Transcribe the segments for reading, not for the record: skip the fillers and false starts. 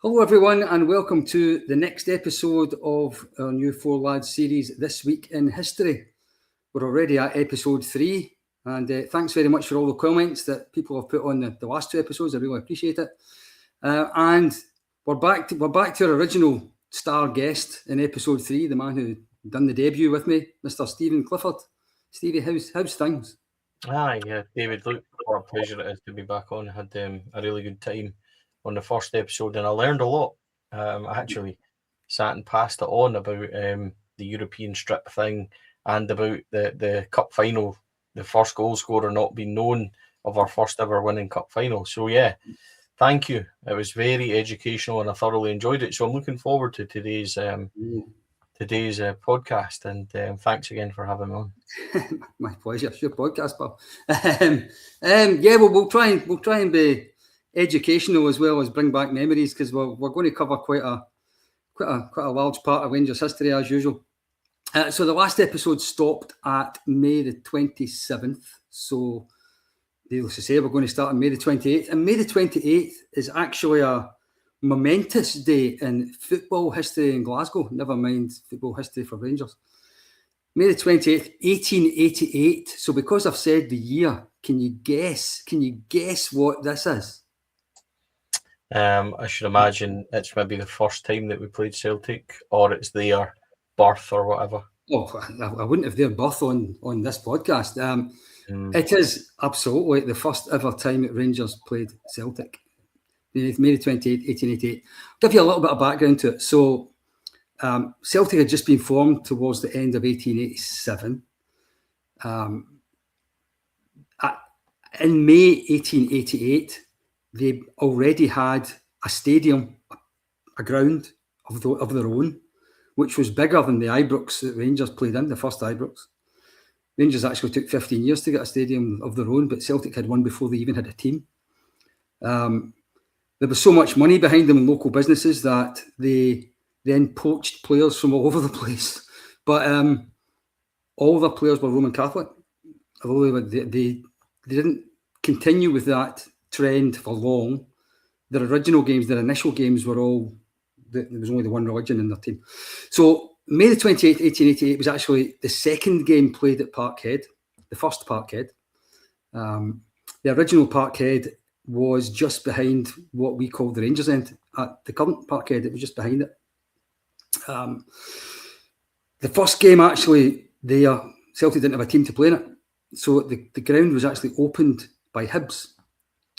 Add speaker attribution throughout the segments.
Speaker 1: Hello everyone and welcome to the next episode of our new Four Lads series, This Week in History. We're already at episode 3 and thanks very much for all the comments that people have put on the last 2 episodes. I really appreciate it. And we're back to our original star guest in episode 3, the man who done the debut with me, Mr. Stephen Clifford. Stevie, how's things?
Speaker 2: Yeah, David, look, what a pleasure it is to be back on. I had a really good time on the first episode and I learned a lot. I actually sat and passed it on about the European strip thing and about the cup final, the first goal scorer not being known of our first ever winning cup final. So yeah, thank you. It was very educational and I thoroughly enjoyed it. So I'm looking forward to today's podcast, and thanks again for having me on.
Speaker 1: My pleasure. It's your podcast, pal. Yeah, well, we'll try and be educational as well as bring back memories because we're going to cover quite a large part of Rangers history as usual. So the last episode stopped at May the 27th. So needless to say, we're going to start on May the 28th, and May the 28th is actually a momentous day in football history in Glasgow, never mind football history for Rangers. May the 28th, 1888. So because I've said the year, can you guess what this is?
Speaker 2: I should imagine it's maybe the first time that we played Celtic, or it's their birth or whatever.
Speaker 1: Oh, I wouldn't have their birth on this podcast. It is absolutely the first ever time that Rangers played Celtic. May the 28th, 1888. I'll give you a little bit of background to it. So Celtic had just been formed towards the end of 1887. In May 1888, they already had a stadium, a ground of their own, which was bigger than the Ibrox that Rangers played in, the first Ibrox. Rangers actually took 15 years to get a stadium of their own, but Celtic had one before they even had a team. There was so much money behind them in local businesses that they then poached players from all over the place. But all the players were Roman Catholic. Although they didn't continue with that trend for long. Their initial games were all, there was only the one religion in their team. So May the 28th, 1888 was actually the second game played at Parkhead, the first Parkhead. The original Parkhead was just behind what we call the Rangers End. At the current Parkhead, it was just behind it. The first game, actually, Celtic didn't have a team to play in it. So the ground was actually opened by Hibs,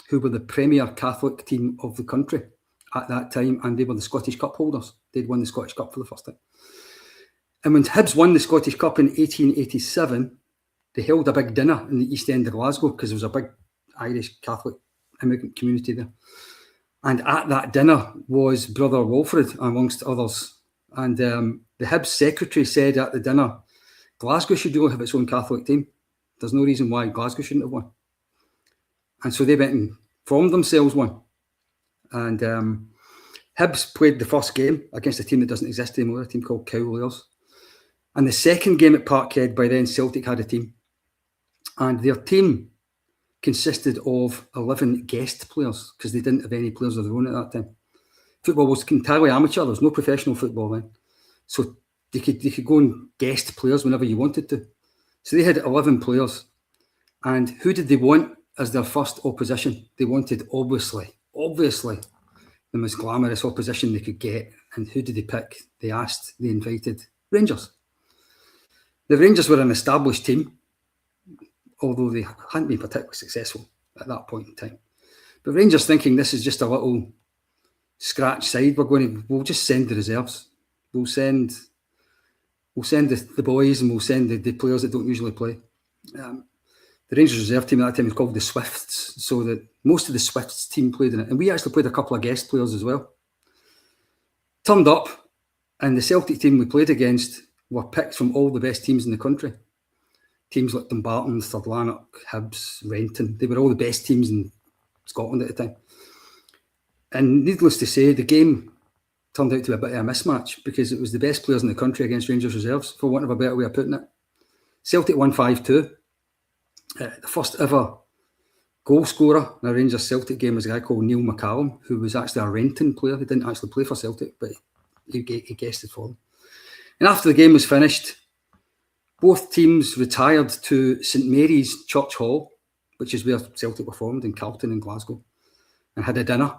Speaker 1: who were the premier Catholic team of the country at that time, and they were the Scottish Cup holders. They'd won the Scottish Cup for the first time. And when Hibs won the Scottish Cup in 1887, they held a big dinner in the East End of Glasgow because there was a big Irish Catholic immigrant community there. And at that dinner was Brother Wilfred, amongst others. And the Hibs secretary said at the dinner, Glasgow should really have its own Catholic team. There's no reason why Glasgow shouldn't have won. And so they went and formed themselves one. And Hibs played the first game against a team that doesn't exist anymore, a team called Cowlayers. And the second game at Parkhead, by then Celtic had a team. And their team consisted of 11 guest players because they didn't have any players of their own at that time. Football was entirely amateur. There was no professional football then. So they could go and guest players whenever you wanted to. So they had 11 players. And who did they want as their first opposition? They wanted, obviously, the most glamorous opposition they could get. And who did they pick? They invited Rangers. The Rangers were an established team, although they hadn't been particularly successful at that point in time. But Rangers thinking this is just a little scratch side, we'll just send the reserves. We'll send the boys and we'll send the players that don't usually play. The Rangers reserve team at that time was called the Swifts, so that most of the Swifts team played in it. And we actually played a couple of guest players as well. Turned up, and the Celtic team we played against were picked from all the best teams in the country. Teams like Dumbarton, Third Lanark, Hibs, Renton. They were all the best teams in Scotland at the time. And needless to say, the game turned out to be a bit of a mismatch because it was the best players in the country against Rangers reserves, for want of a better way of putting it. Celtic won 5-2. The first ever Goal scorer in a Rangers Celtic game was a guy called Neil McCallum, who was actually a Renton player. He didn't actually play for Celtic, but he guested for them. And after the game was finished, both teams retired to St Mary's Church Hall, which is where Celtic were formed, in Carlton in Glasgow, and had a dinner.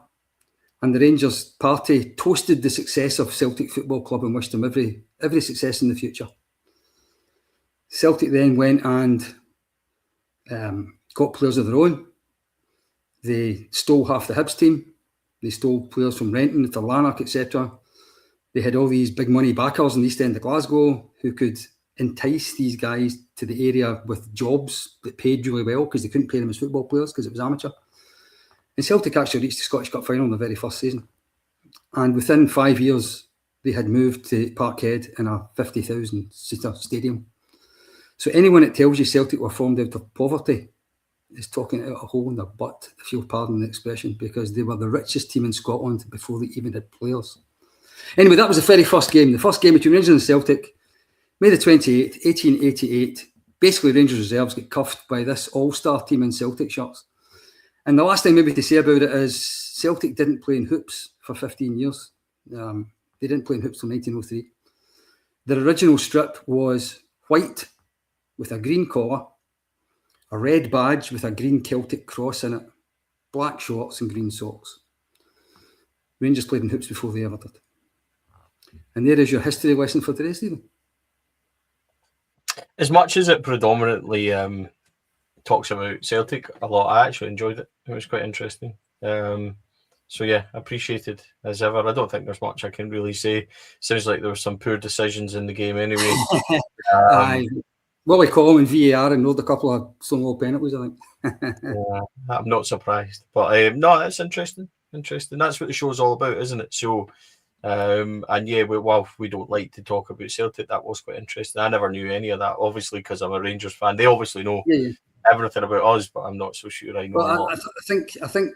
Speaker 1: And the Rangers party toasted the success of Celtic Football Club and wished them every success in the future. Celtic then went and got players of their own. They stole half the Hibs team. They stole players from Renton to Lanark, etc. They had all these big money backers in the East End of Glasgow who could entice these guys to the area with jobs that paid really well because they couldn't pay them as football players because it was amateur. And Celtic actually reached the Scottish Cup final in the very first season. And within 5 years, they had moved to Parkhead in a 50,000-seater stadium. So anyone that tells you Celtic were formed out of poverty is talking out a hole in their butt, if you'll pardon the expression, because they were the richest team in Scotland before they even had players. Anyway, that was the very first game. The first game between Rangers and Celtic, May the 28th, 1888. Basically, Rangers reserves get cuffed by this all-star team in Celtic shirts. And the last thing maybe to say about it is Celtic didn't play in hoops for 15 years. They didn't play in hoops until 1903. Their original strip was white with a green collar, a red badge with a green Celtic cross in it, black shorts and green socks. Rangers played in hoops before they ever did. And there is your history lesson for today, Stephen.
Speaker 2: As much as it predominantly talks about Celtic a lot, I actually enjoyed it. It was quite interesting. So yeah, appreciated as ever. I don't think there's much I can really say. Sounds like there were some poor decisions in the game anyway.
Speaker 1: Willie Collum and VAR ignored a couple of Stonewall penalties, I think.
Speaker 2: I'm not surprised. But no, that's interesting. Interesting. That's what the show's all about, isn't it? So, and yeah, while we don't like to talk about Celtic, that was quite interesting. I never knew any of that, obviously, because I'm a Rangers fan. They obviously know everything about us, but I'm not so sure I know a lot.
Speaker 1: I think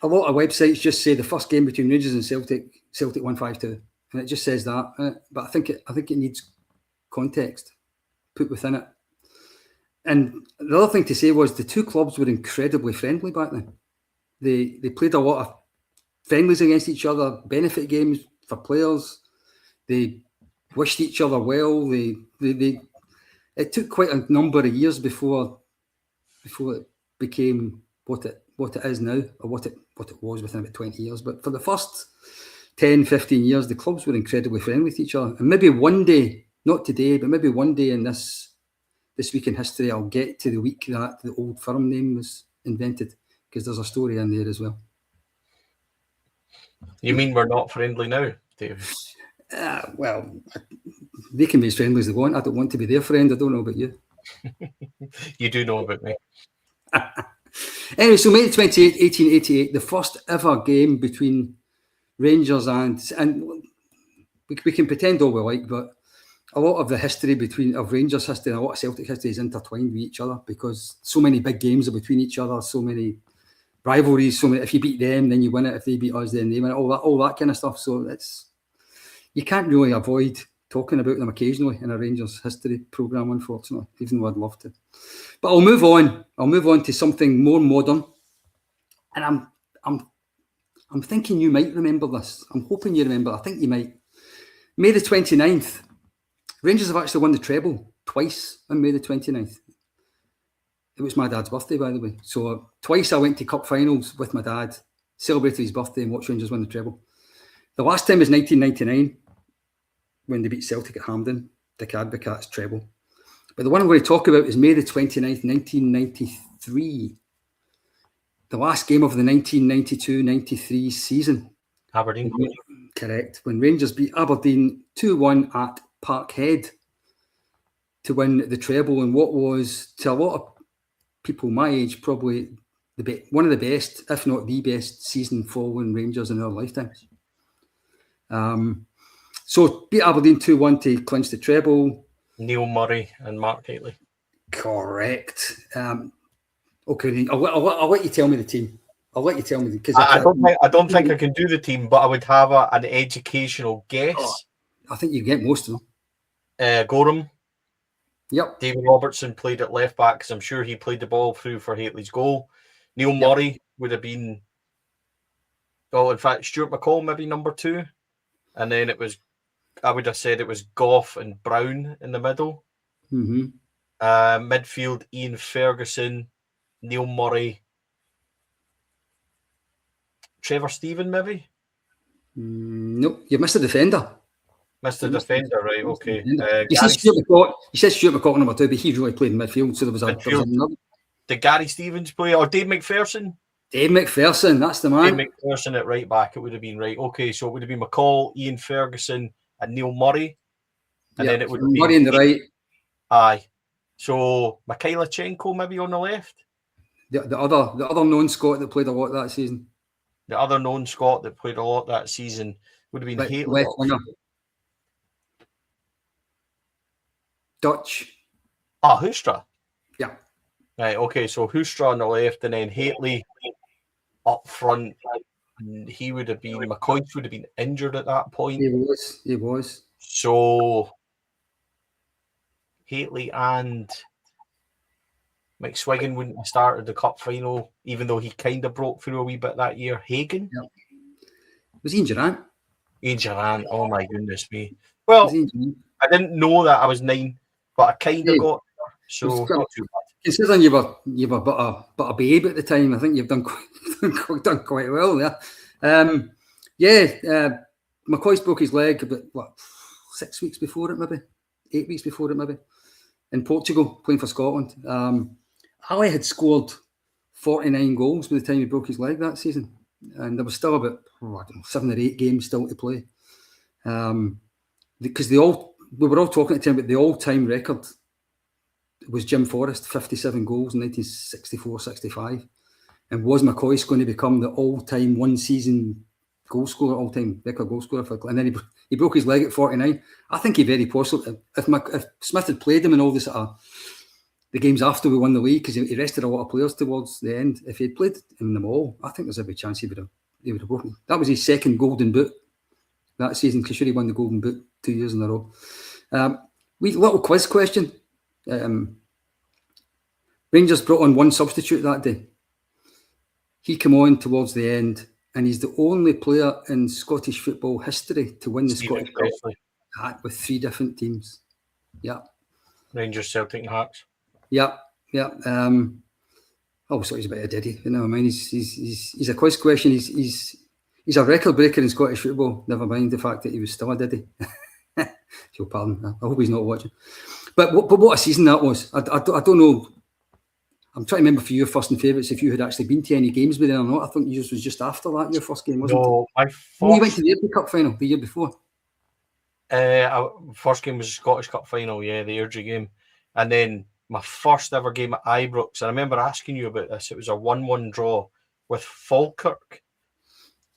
Speaker 1: a lot of websites just say the first game between Rangers and Celtic won 5-2, and it just says that. But I think it needs context put within it. And the other thing to say was the two clubs were incredibly friendly back then. They played a lot of friendlies against each other, benefit games for players. They wished each other well. It took quite a number of years before it became what it is now, or what it was within about 20 years. But for the first 10, 15 years, the clubs were incredibly friendly with each other. And maybe one day, not today, but maybe one day in this week in history, I'll get to the week that the Old Firm name was invented, because there's a story in there as well.
Speaker 2: You mean we're not friendly now, Dave?
Speaker 1: Well, they can be as friendly as they want. I don't want to be their friend. I don't know about you.
Speaker 2: You do know about me.
Speaker 1: Anyway, so May 28, 1888, the first ever game between Rangers and we can pretend all we like, but a lot of the history of Rangers history and a lot of Celtic history is intertwined with each other, because so many big games are between each other, so many rivalries, so many, if you beat them, then you win it. If they beat us, then they win it. All that kind of stuff. So you can't really avoid talking about them occasionally in a Rangers history programme, unfortunately, even though I'd love to. But I'll move on. I'll move on to something more modern. And I'm thinking you might remember this. I'm hoping you remember. I think you might. May the 29th. Rangers have actually won the treble twice on May the 29th. It was my dad's birthday, by the way. So twice I went to cup finals with my dad, celebrated his birthday and watched Rangers win the treble. The last time was 1999, when they beat Celtic at Hampden, Dick Advocaat's treble. But the one I'm going to talk about is May the 29th, 1993. The last game of the 1992-93 season.
Speaker 2: Aberdeen.
Speaker 1: Correct. When Rangers beat Aberdeen 2-1 at Parkhead to win the treble, and what was, to a lot of people my age, probably one of the best, if not the best, season following Rangers in our lifetimes. So beat Aberdeen 2-1 to clinch the treble.
Speaker 2: Neil Murray and Mark Hateley.
Speaker 1: Correct. Okay, I'll let you tell me the team. I'll let you tell me because
Speaker 2: I don't think I can do the team, but I would have an educational guess.
Speaker 1: I think you get most of them.
Speaker 2: Gorham.
Speaker 1: Yep.
Speaker 2: David Robertson played at left back because I'm sure he played the ball through for Hateley's goal. Neil Murray would have been, well, in fact, Stuart McCall maybe number 2. And then I would have said it was Gough and Brown in the middle.
Speaker 1: Mm-hmm.
Speaker 2: Midfield, Ian Ferguson, Neil Murray, Trevor Stephen maybe?
Speaker 1: Nope, you missed a defender.
Speaker 2: Mr. Defender, right? Okay.
Speaker 1: You said Stuart McCall. You said Stuart McCall number 2, but he really played in midfield, so there was another.
Speaker 2: Did Gary Stevens play, or Dave McPherson?
Speaker 1: Dave McPherson, that's the man.
Speaker 2: Dave McPherson at right back, it would have been right. Okay, so it would have been McCall, Ian Ferguson, and Neil Murray. And then it would be
Speaker 1: Murray on the right.
Speaker 2: Aye. So Mikhailichenko maybe on the left.
Speaker 1: The other known Scot that played a lot that season.
Speaker 2: The other known Scot that played a lot that season would have been Hateley.
Speaker 1: Left winger. Dutch.
Speaker 2: Hoostra.
Speaker 1: Yeah.
Speaker 2: Right, okay, so Hoostra on the left, and then Hateley up front. He would have been, McCoy would have been injured at that point.
Speaker 1: He was.
Speaker 2: So Hateley and McSwiggan wouldn't have started the cup final, even though he kind of broke through a wee bit that year. Hagen?
Speaker 1: Yeah. Was Ian Durant?
Speaker 2: Ian Durant, oh my goodness me. Well, I didn't know that I was 9, but I kind of got there, so not too bad.
Speaker 1: Considering you were but a babe at the time, I think you've done quite well there. McCoy broke his leg about 6 weeks before it, maybe 8 weeks before it, maybe in Portugal, playing for Scotland. Ali had scored 49 goals by the time he broke his leg that season, and there was still about 7 or 8 games still to play. Because we were all talking at the time about the all-time record was Jim Forrest, 57 goals in 1964-65. And was McCoy going to become the all-time one-season goal scorer, all-time record goal scorer? And then he broke his leg at 49. I think he very possibly, if Smith had played him in all the games after we won the league, because he rested a lot of players towards the end, if he had played in them all, I think there's every chance he would have broken. That was his second golden boot that season, because sure he won the golden boot 2 years in a row. Little quiz question. Rangers brought on one substitute that day. He came on towards the end, and he's the only player in Scottish football history to win the Scottish Cup with 3 different teams. Yeah.
Speaker 2: Rangers, Celtic, and Hearts.
Speaker 1: Yeah. So he's a bit of a diddy. You know what I mean? He's a quiz question. He's a record breaker in Scottish football. Never mind the fact that he was still a diddy. If you'll pardon. I hope he's not watching. But what a season that was. I don't know. I'm trying to remember for your first and favourites if you had actually been to any games with them or not. I think yours was just after that, your first game, wasn't it?
Speaker 2: No,
Speaker 1: you went to the Airdrie Cup final the year before.
Speaker 2: First game was the Scottish Cup final, the Airdrie game. And then my first ever game at Ibrox, and I remember asking you about this, it was a 1-1 draw with Falkirk.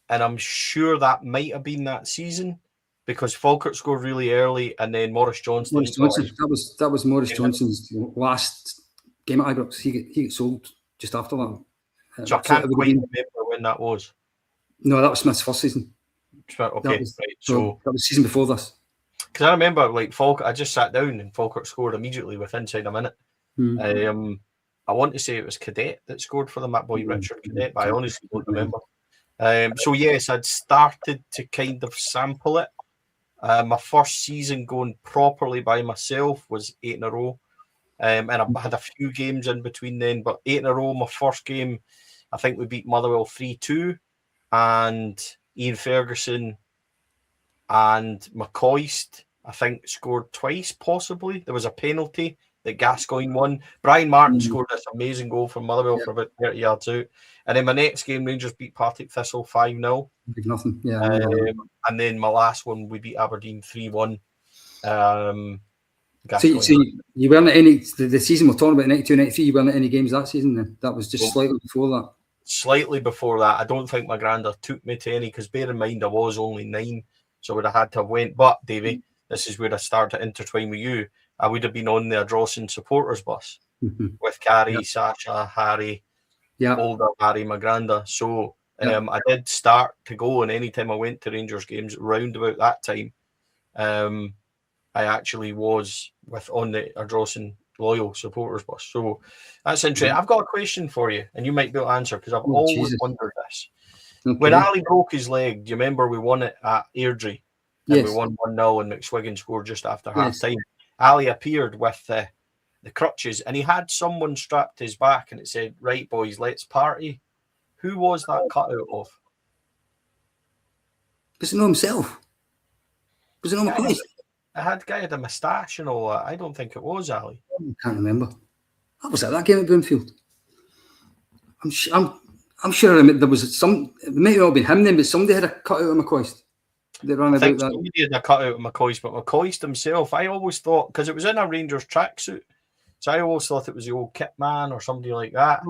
Speaker 2: And I'm sure that might have been that season, because Falkirk scored really early, and then Maurice Johnston.
Speaker 1: That was Maurice Johnston's last game at Ibrox. He got sold just after that.
Speaker 2: So I can't quite remember when that was.
Speaker 1: No, that was Smith's first season.
Speaker 2: Okay,
Speaker 1: So that was season before this.
Speaker 2: Because I remember, Falkirk, I just sat down and Falkirk scored immediately within inside a minute. I want to say it was Cadet that scored for them, that boy Richard Cadet, but I honestly don't remember. So yes, I'd started to kind of sample it. My first season going properly by myself was 8 in a row. And I had a few games in between then, but 8 in a row. My first game, I think we beat Motherwell 3-2, and Ian Ferguson and McCoist, I think, scored twice, possibly. There was a penalty that Gascoigne won. Brian Martin scored this amazing goal from Motherwell for about 30 yards out. And then my next game, Rangers beat Partick Thistle 5-0.
Speaker 1: Big nothing, yeah.
Speaker 2: And then my last one, we beat Aberdeen 3-1.
Speaker 1: So you weren't at any, the season we're talking about, 92, 93, you weren't at any games that season then? That was just slightly before that? Slightly
Speaker 2: before that. I don't think my granda took me to any, because bear in mind I was only 9, so I would have had to have went. But, Davey, this is where I start to intertwine with you. I would have been on the Ardrossan supporters bus with Carrie, Sasha, Harry, older Harry, my granda. So I did start to go, and any time I went to Rangers games round about that time, I actually was on the Ardrossan loyal supporters bus. So that's interesting. I've got a question for you, and you might be able to answer because I've always wondered this. Okay. When Ali broke his leg, do you remember we won it at Airdrie? And we won 1-0 and McSwiggan scored just after half time. Ali appeared with the crutches and he had someone strapped to his back and it said, "Right, boys, let's party." Who was that cut out of?
Speaker 1: Was it not himself? Was it not McCoy?
Speaker 2: The guy had a moustache and all that. I don't think it was Ali.
Speaker 1: I can't remember. That was at that game at Broomfield. I'm sure there was some. It might not have been him then, but somebody had a cut out of McCoist. They ran about that.
Speaker 2: Somebody had a cut out of McCoist, but McCoist himself, I always thought, because it was in a Rangers tracksuit, so I always thought it was the old kit man or somebody like that.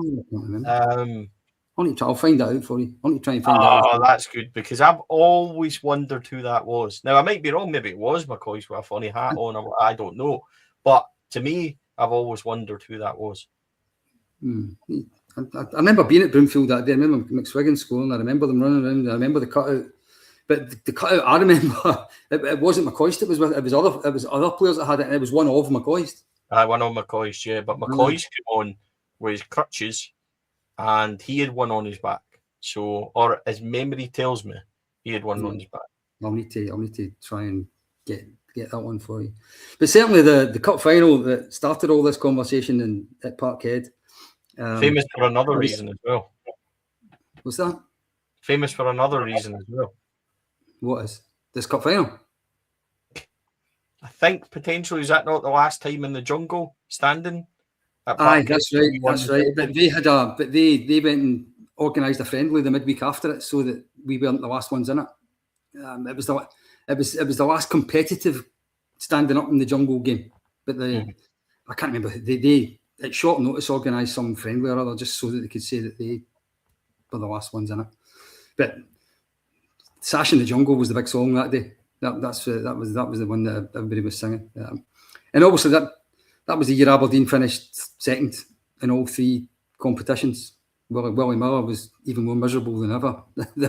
Speaker 1: I'll find that out for you. I'll try and find that out.
Speaker 2: Oh, that's good, because I've always wondered who that was. Now, I might be wrong. Maybe it was McCoist with a funny hat on. I don't know. But to me, I've always wondered who that was.
Speaker 1: I remember being at Broomfield that day. I remember McSwiggan scoring. I remember them running around. I remember the cutout. But the cutout, I remember, it wasn't McCoist. It was other players that had it, and it was one of McCoist.
Speaker 2: One of McCoist, yeah. But McCoist came on with his crutches, and he had one on his back. So, or as memory tells me, he had one on his back.
Speaker 1: I'll need to try and get that one for you. But certainly the cup final that started all this conversation at Parkhead.
Speaker 2: Famous for another reason as well.
Speaker 1: What's that?
Speaker 2: Famous for another reason as well.
Speaker 1: What is this cup final?
Speaker 2: I think potentially, is that not the last time in the jungle standing?
Speaker 1: Aye, that's right. But they went and organised a friendly the midweek after it, so that we weren't the last ones in it. It was the last competitive standing up in the jungle game. But I can't remember. They at short notice organised some friendly or other just so that they could say that they were the last ones in it. But Sash in the Jungle was the big song that day. That was the one that everybody was singing. And obviously that was the year Aberdeen finished second in all three competitions. Willie Miller was even more miserable than ever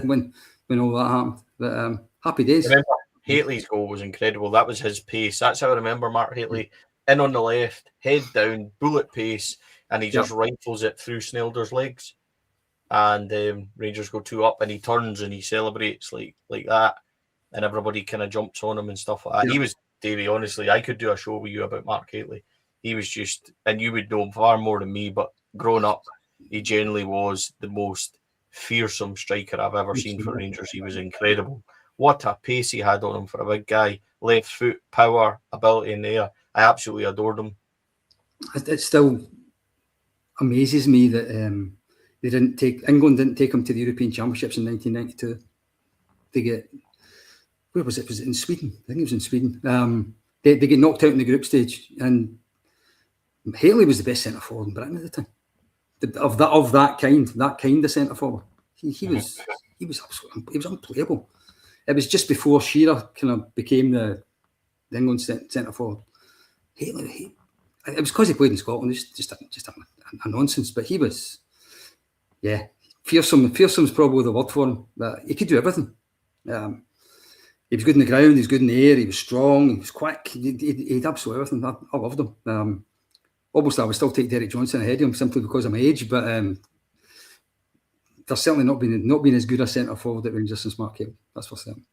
Speaker 1: when all that happened. But happy days.
Speaker 2: I remember Hateley's goal was incredible. That was his pace. That's how I remember Mark Hateley. In on the left, head down, bullet pace, and he just rifles it through Snelder's legs. And Rangers go 2 up, and he turns and he celebrates like that, and everybody kind of jumps on him and stuff like that. Yeah. He was, Davey, honestly, I could do a show with you about Mark Hateley. He was just, and you would know him far more than me, but growing up, he generally was the most fearsome striker I've ever seen for Rangers. He was incredible. What a pace he had on him for a big guy. Left foot, power, ability in the air. I absolutely adored him.
Speaker 1: It still amazes me that England didn't take him to the European Championships in 1992. Where was it? Was it in Sweden? I think it was in Sweden. They get knocked out in the group stage, and Haley was the best centre forward in Britain at the time. Of that kind of centre forward, he was unplayable. It was just before Shearer kind of became the England centre forward. Haley, it was because he played in Scotland. It's just a nonsense, but he was. Yeah, fearsome's probably the word for him. But he could do everything. He was good in the ground, he was good in the air, he was strong, he was quick. He'd absolutely everything. I loved him. Obviously, I would still take Derek Johnson ahead of him simply because of my age, but there's certainly not been as good a centre forward at Rangers since Mark Hateley. That's for certain.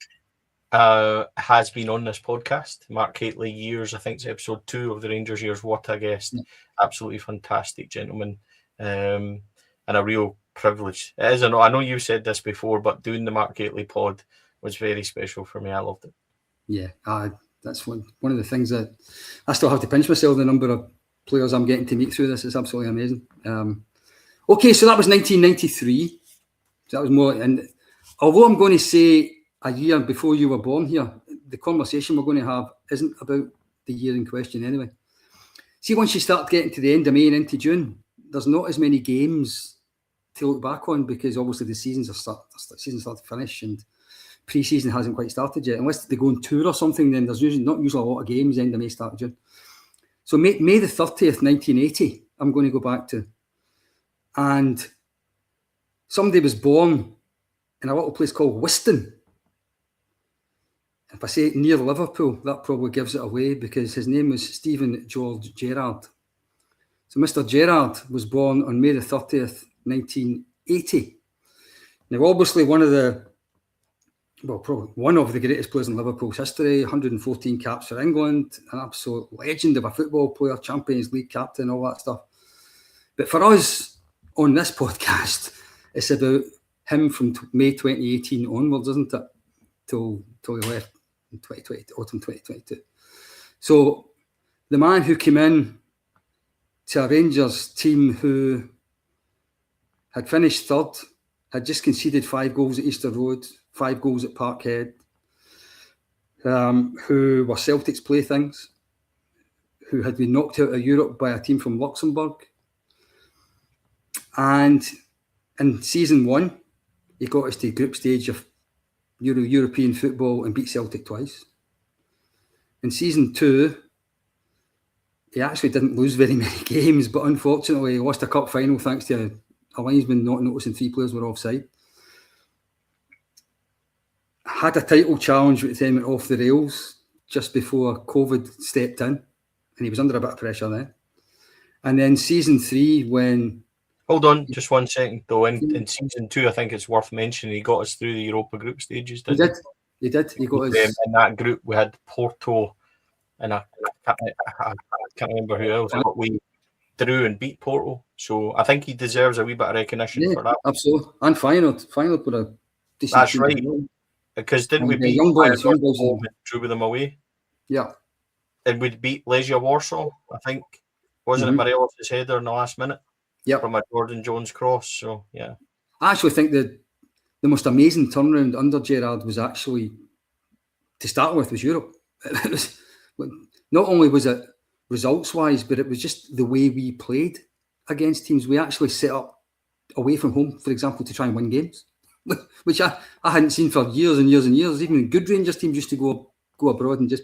Speaker 2: Has been on this podcast. Mark Hateley years, I think it's episode 2 of the Rangers years. What a guest. Yeah. Absolutely fantastic gentleman. And a real privilege. It is. I know you've said this before, but doing the Mark Hateley pod was very special for me. I loved it.
Speaker 1: Yeah, that's one of the things that I still have to pinch myself, the number of players I'm getting to meet through this. It's absolutely amazing. Okay, so that was 1993. So that was more, and although I'm going to say a year before you were born here, the conversation we're going to have isn't about the year in question anyway. See, once you start getting to the end of May and into June, there's not as many games to look back on because obviously the seasons start to finish and pre-season hasn't quite started yet. Unless they go on tour or something, then there's not usually a lot of games end of May, start of June. So May the 30th, 1980, I'm going to go back to. And somebody was born in a little place called Whiston. If I say near Liverpool, that probably gives it away because his name was Stephen George Gerrard. So Mr. Gerrard was born on May the 30th, 1980. Now, obviously, probably one of the greatest players in Liverpool's history, 114 caps for England, an absolute legend of a football player, Champions League captain, all that stuff. But for us on this podcast, it's about him from May 2018 onwards, isn't it? Till he left in 2020, autumn 2022. So the man who came in to a Rangers team who had finished third, had just conceded 5 goals at Easter Road, 5 goals at Parkhead, who were Celtic's playthings, who had been knocked out of Europe by a team from Luxembourg. And in season 1, he got us to the group stage of European football and beat Celtic twice. In season 2, he actually didn't lose very many games, but unfortunately he lost a cup final thanks to a linesman not noticing 3 players were offside. Had a title challenge which then went off the rails just before COVID stepped in, and he was under a bit of pressure then. And then season 3, when...
Speaker 2: Hold on, just 1 second though. In season 2, I think it's worth mentioning, he got us through the Europa group stages, didn't he?
Speaker 1: He did. He got us...
Speaker 2: In that group, we had Porto, and I can't remember who else, but we drew and beat Porto. So I think he deserves a wee bit of recognition for that.
Speaker 1: Absolutely. And Feyenoord put a decent...
Speaker 2: That's right. Because didn't we beat
Speaker 1: Young Boys
Speaker 2: drew with them away?
Speaker 1: Yeah.
Speaker 2: And we'd beat Legia Warsaw, I think. Wasn't it Morelos' header in the last minute?
Speaker 1: Yeah.
Speaker 2: From a Jordan Jones cross. So, yeah.
Speaker 1: I actually think that the most amazing turnaround under Gerrard was actually, to start with, was Europe. It was, not only was it results-wise, but it was just the way we played against teams. We actually set up away from home, for example, to try and win games, which I hadn't seen for years and years and years. Even good Rangers teams used to go abroad and just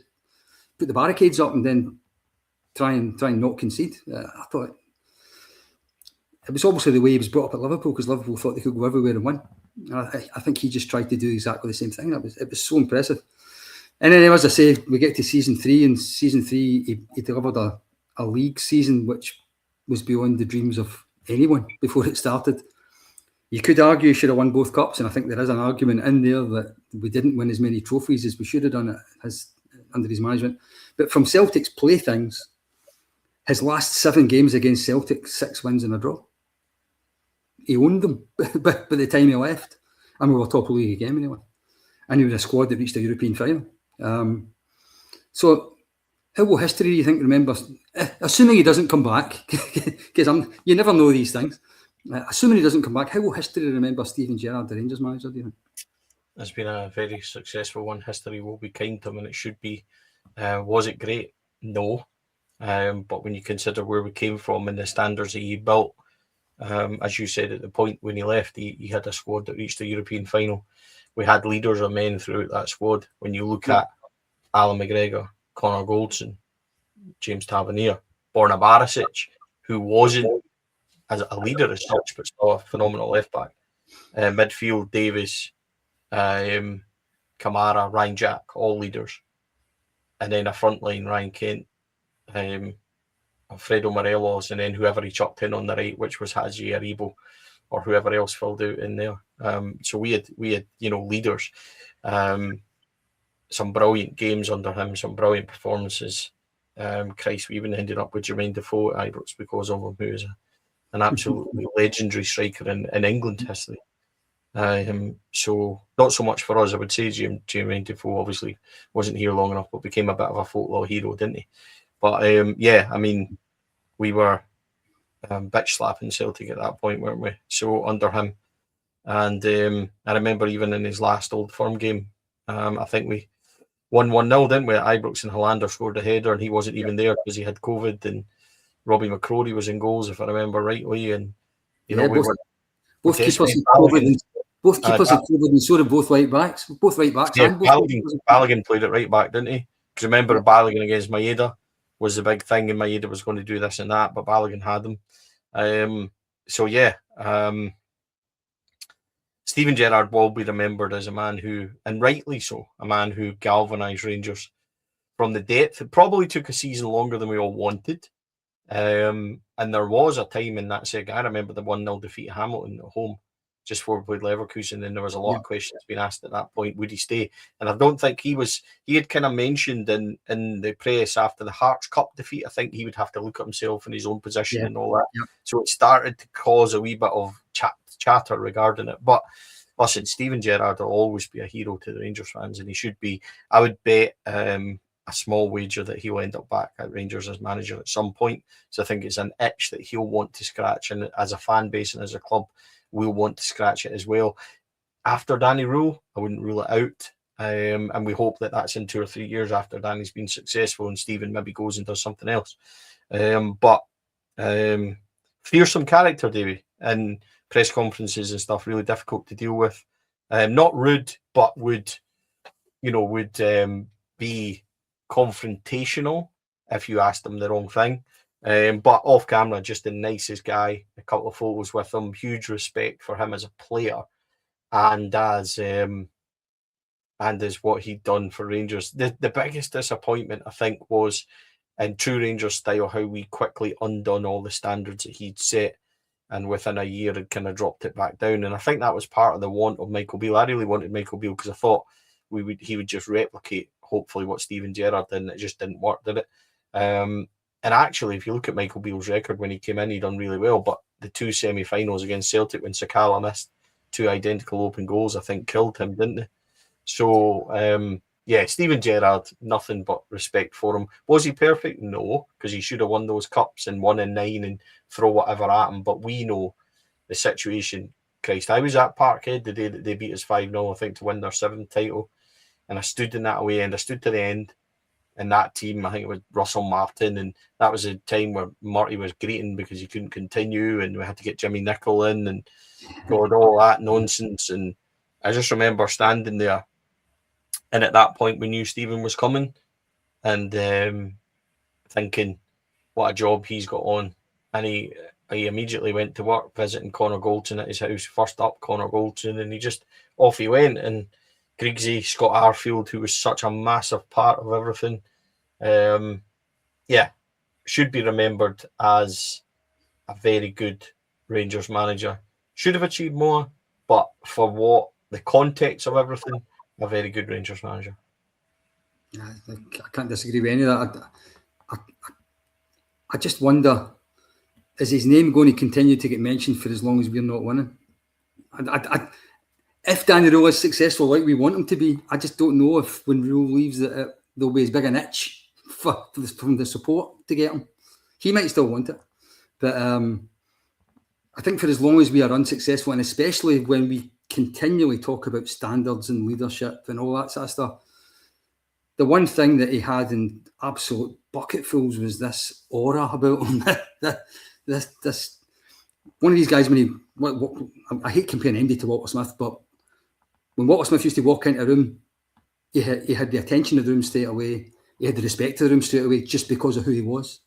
Speaker 1: put the barricades up and then try and not concede. I thought it was obviously the way he was brought up at Liverpool, because Liverpool thought they could go everywhere and win. And I think he just tried to do exactly the same thing. It was so impressive. And then, as I say, we get to season 3, and season 3 he delivered a league season which was beyond the dreams of anyone before it started. You could argue he should have won both cups, and I think there is an argument in there that we didn't win as many trophies as we should have done under his management. But from Celtic's playthings, his last 7 games against Celtic, 6 wins and a draw. He owned them by the time he left, and we were top of the league again anyway. And he was a squad that reached a European final. So how will history, do you think, remember, assuming he doesn't come back, because you never know these things, assuming he doesn't come back, how will history remember Steven Gerrard, the Rangers manager, do you think?
Speaker 2: It's been a very successful one. History will be kind to him, and it should be. Was it great? No. But when you consider where we came from and the standards that he built, as you said at the point when he left, he had a squad that reached the European final. We had leaders of men throughout that squad. When you look at Alan McGregor, Connor Goldson, James Tavernier, Borna Barisic, who wasn't as a leader as such, but still a phenomenal left back. Midfield, Davis, Kamara, Ryan Jack, all leaders. And then a front line, Ryan Kent, Alfredo Morelos, and then whoever he chucked in on the right, which was Hadji Aribo, or whoever else filled out in there. So we had leaders. Some brilliant games under him, some brilliant performances. Christ, we even ended up with Jermaine Defoe at Ibrox because of him, who is an absolutely legendary striker in England history. So not so much for us, I would say. Jermaine Defoe obviously wasn't here long enough, but became a bit of a folklore hero, didn't he? But we were bitch slapping Celtic at that point, weren't we? So under him, and I remember even in his last Old Firm game, I think we won 1-0, didn't we? At Ibrox, and Hollander scored a header, and he wasn't even there because he had COVID, and Robbie McCrory was in goals, if I remember rightly, and
Speaker 1: both keepers had COVID. Both keepers had COVID, and so did both right backs. Both right backs.
Speaker 2: Yeah, Balogun played it right back, didn't he? Because remember, Balogun against Maeda was the big thing, and Maeda was going to do this and that, but Balogun had him. Steven Gerrard will be remembered as a man who, and rightly so, a man who galvanised Rangers from the depth. It probably took a season longer than we all wanted. And there was a time in that second, I remember the 1-0 defeat at Hamilton at home, just before we played Leverkusen, and there was a lot of questions being asked at that point, would he stay? And I don't think he had kind of mentioned in the press after the Hearts Cup defeat, I think he would have to look at himself in his own position and all that. Yeah. So it started to cause a wee bit of chatter regarding it. But listen, Steven Gerrard will always be a hero to the Rangers fans, and he should be. I would bet a small wager that he'll end up back at Rangers as manager at some point. So I think it's an itch that he'll want to scratch, and as a fan base and as a club, we'll want to scratch it as well. After Danny Rule, I wouldn't rule it out. And we hope that that's in 2 or 3 years after Danny's been successful and Stephen maybe goes and does something else. But fearsome character, Davey, and press conferences and stuff, really difficult to deal with. Not rude, but would be confrontational if you asked him the wrong thing. But off camera, just the nicest guy. A couple of photos with him. Huge respect for him as a player, and as what he'd done for Rangers. The biggest disappointment, I think, was in true Rangers style how we quickly undone all the standards that he'd set, and within a year had kind of dropped it back down. And I think that was part of the want of Michael Beale. I really wanted Michael Beale because I thought he would just replicate, hopefully, what Steven Gerrard did, and it just didn't work, did it? And actually, if you look at Michael Beale's record when he came in, he done really well. But the 2 semi-finals against Celtic, when Sakala missed 2 identical open goals, I think killed him, didn't they? So, Steven Gerrard, nothing but respect for him. Was he perfect? No, because he should have won those cups and 1 in 9 and throw whatever at him. But we know the situation. Christ, I was at Parkhead the day that they beat us 5-0, I think, to win their 7th title. And I stood in that away end. I stood to the end. And that team, I think it was Russell Martin, and that was a time where Marty was greeting because he couldn't continue, and we had to get Jimmy Nicholl in, and God, all that nonsense. And I just remember standing there, and at that point we knew Stephen was coming, and thinking, what a job he's got on. And he immediately went to work visiting Connor Goldson at his house, first up Connor Goldson, and he just off he went. And Griggsy, Scott Arfield, who was such a massive part of everything, should be remembered as a very good Rangers manager. Should have achieved more, but for what the context of everything, a very good Rangers manager.
Speaker 1: I can't disagree with any of that. I just wonder, is his name going to continue to get mentioned for as long as we're not winning? If Danny Rule is successful like we want him to be, I just don't know if when Rule leaves that there'll be as big an itch from the support to get him. He might still want it. But I think for as long as we are unsuccessful, and especially when we continually talk about standards and leadership and all that sort of stuff, the one thing that he had in absolute bucketfuls was this aura about him. this one of these guys, I hate comparing MD to Walter Smith, but when Walter Smith used to walk into a room, he had the attention of the room straight away. He had the respect of the room straight away just because of who he was.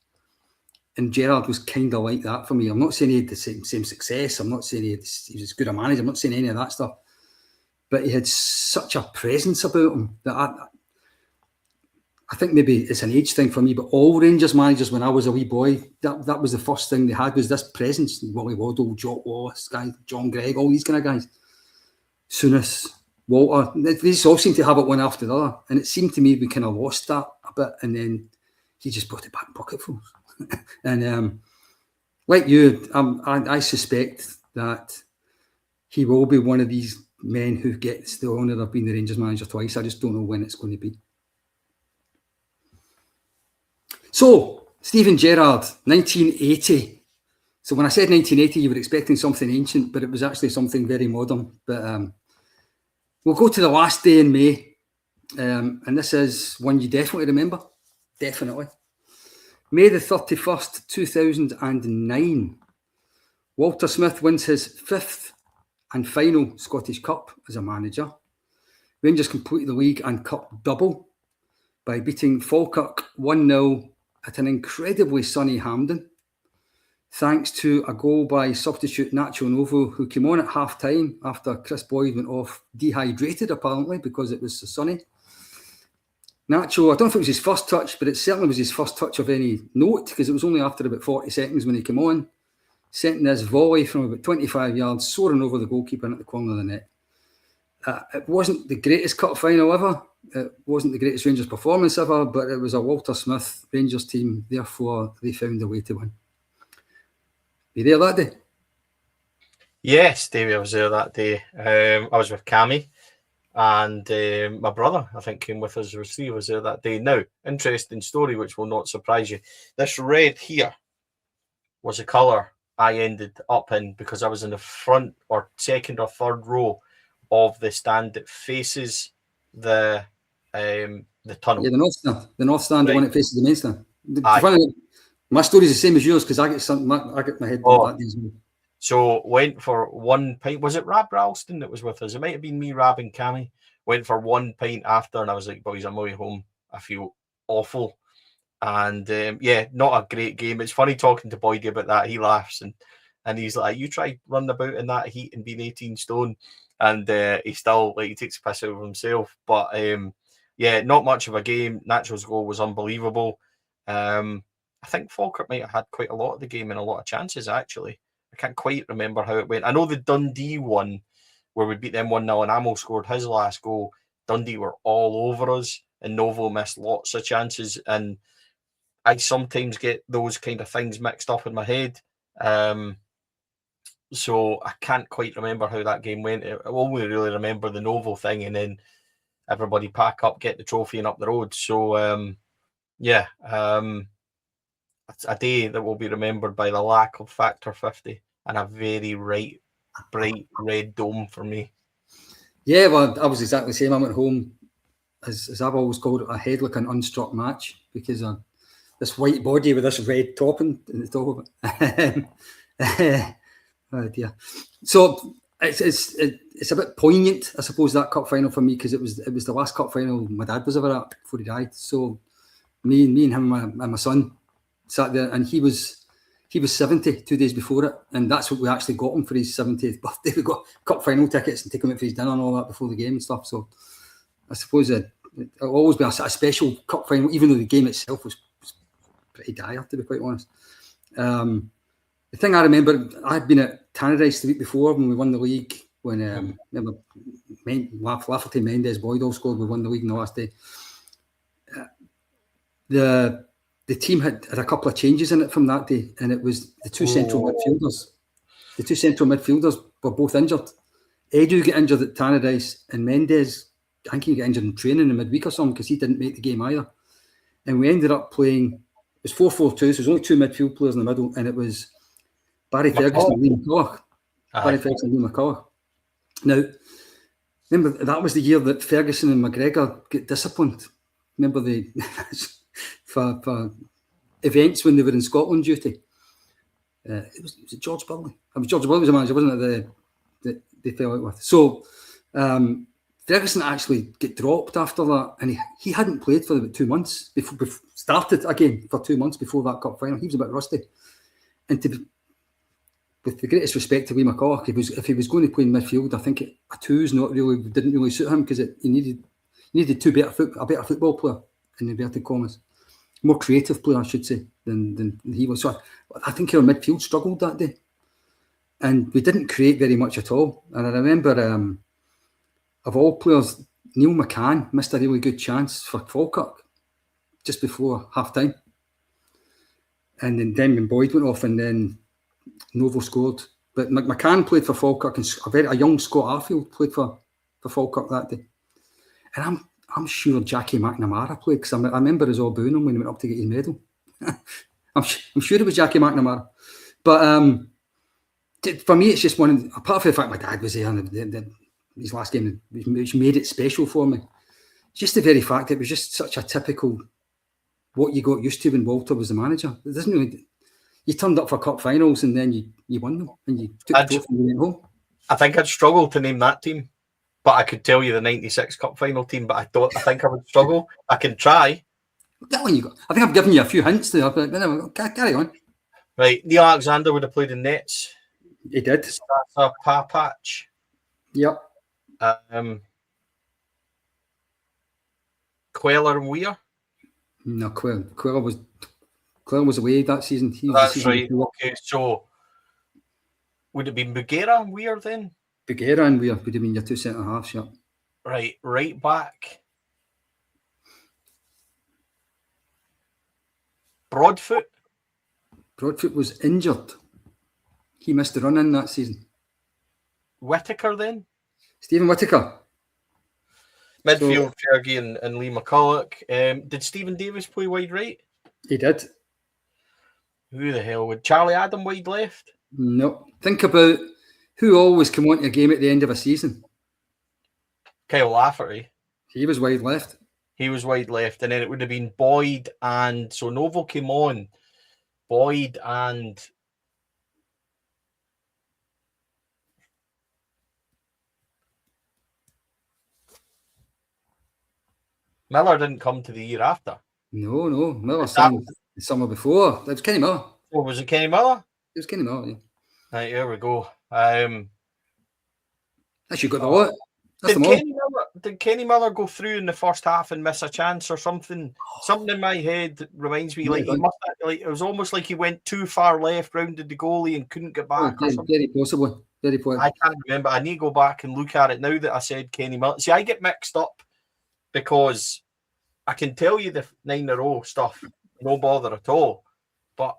Speaker 1: And Gerrard was kind of like that for me. I'm not saying he had the same success. I'm not saying he was as good a manager. I'm not saying any of that stuff. But he had such a presence about him that I think maybe it's an age thing for me, but all Rangers managers when I was a wee boy, that was the first thing they had, was this presence. Wally Waddle, Jock Wallace, John Gregg, all these kind of guys. Souness, Walter, they just all seem to have it one after the other. And it seemed to me we kind of lost that a bit, and then he just brought it back in bucketfuls. And like you, I suspect that he will be one of these men who gets the honour of being the Rangers manager twice. I just don't know when it's going to be. So, Steven Gerrard, 1980. So when I said 1980, you were expecting something ancient, but it was actually something very modern. But we'll go to the last day in May. And this is one you definitely remember. Definitely. May the 31st, 2009. Walter Smith wins his 5th and final Scottish Cup as a manager. Rangers complete the league and cup double by beating Falkirk 1-0 at an incredibly sunny Hampden. thanks to a goal by substitute Nacho Novo, who came on at half-time after Chris Boyd went off dehydrated, apparently, because it was so sunny. Nacho, I don't think it was his first touch, but it certainly was his first touch of any note, because it was only after about 40 seconds when he came on, sent this volley from about 25 yards, soaring over the goalkeeper at the corner of the net. It wasn't the greatest cup final ever. It wasn't the greatest Rangers performance ever, but it was a Walter Smith Rangers team. Therefore, they found a way to win. Were you there that day?
Speaker 2: Yes, Stevie, I was there that day. I was with Cammy and my brother, I think, came with us. There was three of us there that day. Now, interesting story, which will not surprise you. This red here was the colour I ended up in because I was in the front or second or third row of the stand that faces the tunnel.
Speaker 1: Yeah, the north stand. The north stand, right. The one that faces the main stand. My story's the same as yours because I get my head that day as well.
Speaker 2: So went for one pint. Was it Rab Ralston that was with us? It might have been me, Rab, and Cammy. Went for one pint after, and I was like, boys, I'm away home. I feel awful. And not a great game. It's funny talking to Boydie about that. He laughs and he's like, you try running about in that heat and being 18 stone. And he still, he takes a piss out of himself. But, not much of a game. Nacho's goal was unbelievable. I think Falkirk might have had quite a lot of the game and a lot of chances, actually. I can't quite remember how it went. I know the Dundee one, where we beat them 1-0 and Amo scored his last goal. Dundee were all over us and Novo missed lots of chances. And I sometimes get those kind of things mixed up in my head. So I can't quite remember how that game went. I only really remember the Novo thing and then everybody pack up, get the trophy and up the road. So, it's a day that will be remembered by the lack of Factor 50 and a very bright red dome for me.
Speaker 1: Yeah, well, I was exactly the same. I went home, as I've always called it, a head like an unstruck match because of this white body with this red topping in the top of it. Oh dear. So it's a bit poignant, I suppose, that cup final for me because it was the last cup final my dad was ever at before he died. So me and him and my son sat there, and he was 70 2 days before it, and that's what we actually got him for his 70th birthday. We got cup final tickets and take him out for his dinner and all that before the game and stuff. So I suppose it'll always be a special cup final, even though the game itself was pretty dire, to be quite honest. The thing I remember, I had been at Tannadice the week before when we won the league, when Lafferty, Mendes, Boyd all scored, we won the league in the last day. The team had a couple of changes in it from that day, and it was the two central midfielders. The two central midfielders were both injured. Edu got injured at Tannadice, and Mendes, I think he got injured in training in midweek or something because he didn't make the game either. And we ended up playing, it was 4-4-2, so there's only two midfield players in the middle, and it was Barry Ferguson and Lee McCulloch. Barry Ferguson and Lee McCulloch. Now, remember, that was the year that Ferguson and McGregor got disciplined. Remember for events when they were in Scotland duty. It was George Burley. It was George Burley was the manager, wasn't it? That they fell out with. So Ferguson actually get dropped after that, and he hadn't played for about 2 months before started again for 2 months before that cup final. He was a bit rusty, and with the greatest respect to Lee McCulloch, if he was going to play in midfield, I think a two's didn't really suit him because he needed a better football player in inverted commas, more creative player, I should say, than he was. So I think our midfield struggled that day, and we didn't create very much at all. And I remember, of all players, Neil McCann missed a really good chance for Falkirk just before half time, and then when Boyd went off, and then Novo scored. But McCann played for Falkirk, and a young Scott Arfield played for Falkirk that day. And I'm sure Jackie McNamara played because I remember us all booing him when he went up to get his medal. I'm sure it was Jackie McNamara. But for me, it's just one. Apart from the fact my dad was there and his last game, which made it special for me. Just the very fact that it was just such a typical what you got used to when Walter was the manager. It doesn't really. You turned up for cup finals and then you won them and you took the trophy and you went home. I
Speaker 2: think I'd struggle to name that team, but I could tell you the '96 cup final team. But I think I would struggle. I can try.
Speaker 1: That one you got. I think I've given you a few hints there. But carry on.
Speaker 2: Right, Neil Alexander would have played in nets.
Speaker 1: He did.
Speaker 2: Stasa Papach.
Speaker 1: Yep.
Speaker 2: Queller and Weir.
Speaker 1: No, Queller was away that season.
Speaker 2: That's right. Okay, so would it be Bugera and Weir then?
Speaker 1: Bugera and Weir would have been your two centre halves, yeah.
Speaker 2: Right back. Broadfoot
Speaker 1: was injured. He missed the run in that season.
Speaker 2: Whittaker then?
Speaker 1: Stephen Whittaker.
Speaker 2: Midfield, Fergie and Lee McCulloch. Did Stephen Davis play wide right?
Speaker 1: He did.
Speaker 2: Who the hell would Charlie Adam wide left?
Speaker 1: No. Think about who always come onto a game at the end of a season.
Speaker 2: Kyle Lafferty.
Speaker 1: He was wide left.
Speaker 2: He was wide left, and then it would have been Boyd and so Novo came on. Boyd and Miller didn't come to the year after.
Speaker 1: No. Miller signed the summer before. It was Kenny Miller.
Speaker 2: Oh, was it Kenny Miller?
Speaker 1: It was Kenny Miller, yeah.
Speaker 2: Right, here we go.
Speaker 1: Actually got the lot.
Speaker 2: Did Kenny Miller go through in the first half and miss a chance or something? Something in my head reminds me he must have, it was almost like he went too far left, rounded the goalie and couldn't get back.
Speaker 1: Very possibly.
Speaker 2: I can't remember. I need to go back and look at it now that I said Kenny Miller. See, I get mixed up because I can tell you the 9 in a row stuff, no bother at all. But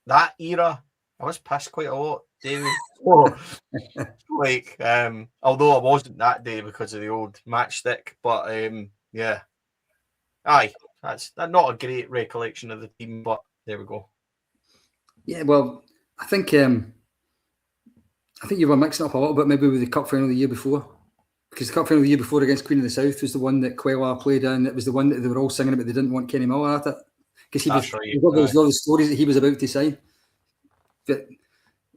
Speaker 2: that era, I was pissed quite a lot, David. Although I wasn't that day because of the old matchstick, but yeah. Aye, that's not a great recollection of the team, but there we go.
Speaker 1: Yeah, well, I think you were mixing up a little bit maybe with the cup final the year before. Because the cup final the year before against Queen of the South was the one that Queller played in. It was the one that they were all singing about. They didn't want Kenny Miller at it. Because there was all the stories that he was about to sign. But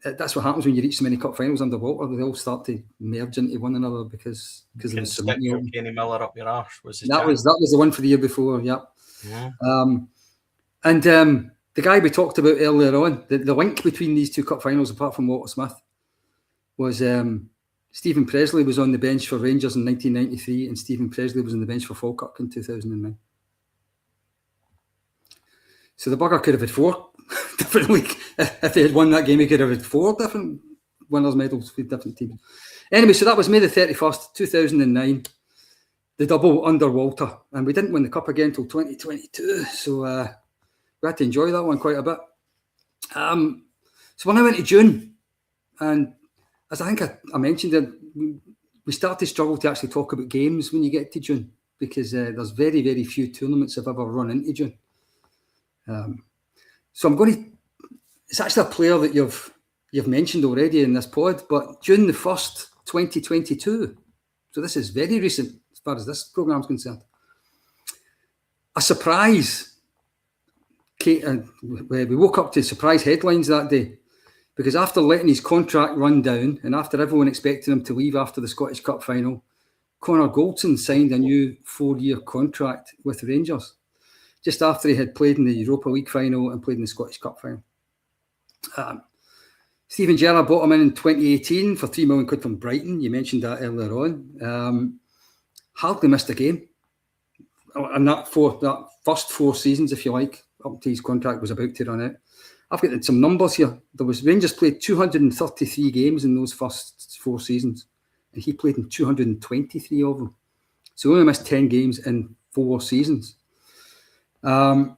Speaker 1: that's what happens when you reach so many cup finals underwater. They all start to merge into one another because there was so many.
Speaker 2: Kenny Miller up your arse was
Speaker 1: that was the one for the year before. Yep.
Speaker 2: Yeah.
Speaker 1: And the guy we talked about earlier on, the link between these two cup finals, apart from Walter Smith, was Stephen Presley was on the bench for Rangers in 1993, and Stephen Presley was on the bench for Falkirk in 2009. So the bugger could have had 4 different league. If they had won that game, he could have had 4 different winners' medals with different teams. Anyway, so that was May the 31st, 2009. The double under Walter, and we didn't win the cup again until 2022. So we had to enjoy that one quite a bit. So we're now into June, and as I think I mentioned, we start to struggle to actually talk about games when you get to June because there's very, very few tournaments have ever run into June. So I'm going to. It's actually a player that you've mentioned already in this pod, but June the 1st, 2022. So this is very recent as far as this programme is concerned. A surprise. We woke up to surprise headlines that day. Because after letting his contract run down and after everyone expecting him to leave after the Scottish Cup final, Connor Goldson signed a new 4-year contract with Rangers just after he had played in the Europa League final and played in the Scottish Cup final. Stephen Gerrard bought him in 2018 for £3 million from Brighton. You mentioned that earlier on. Hardly missed a game. And that first 4 seasons, if you like, up to his contract was about to run out. I've got some numbers here. Rangers played 233 games in those first 4 seasons, and he played in 223 of them. So he only missed 10 games in 4 seasons. In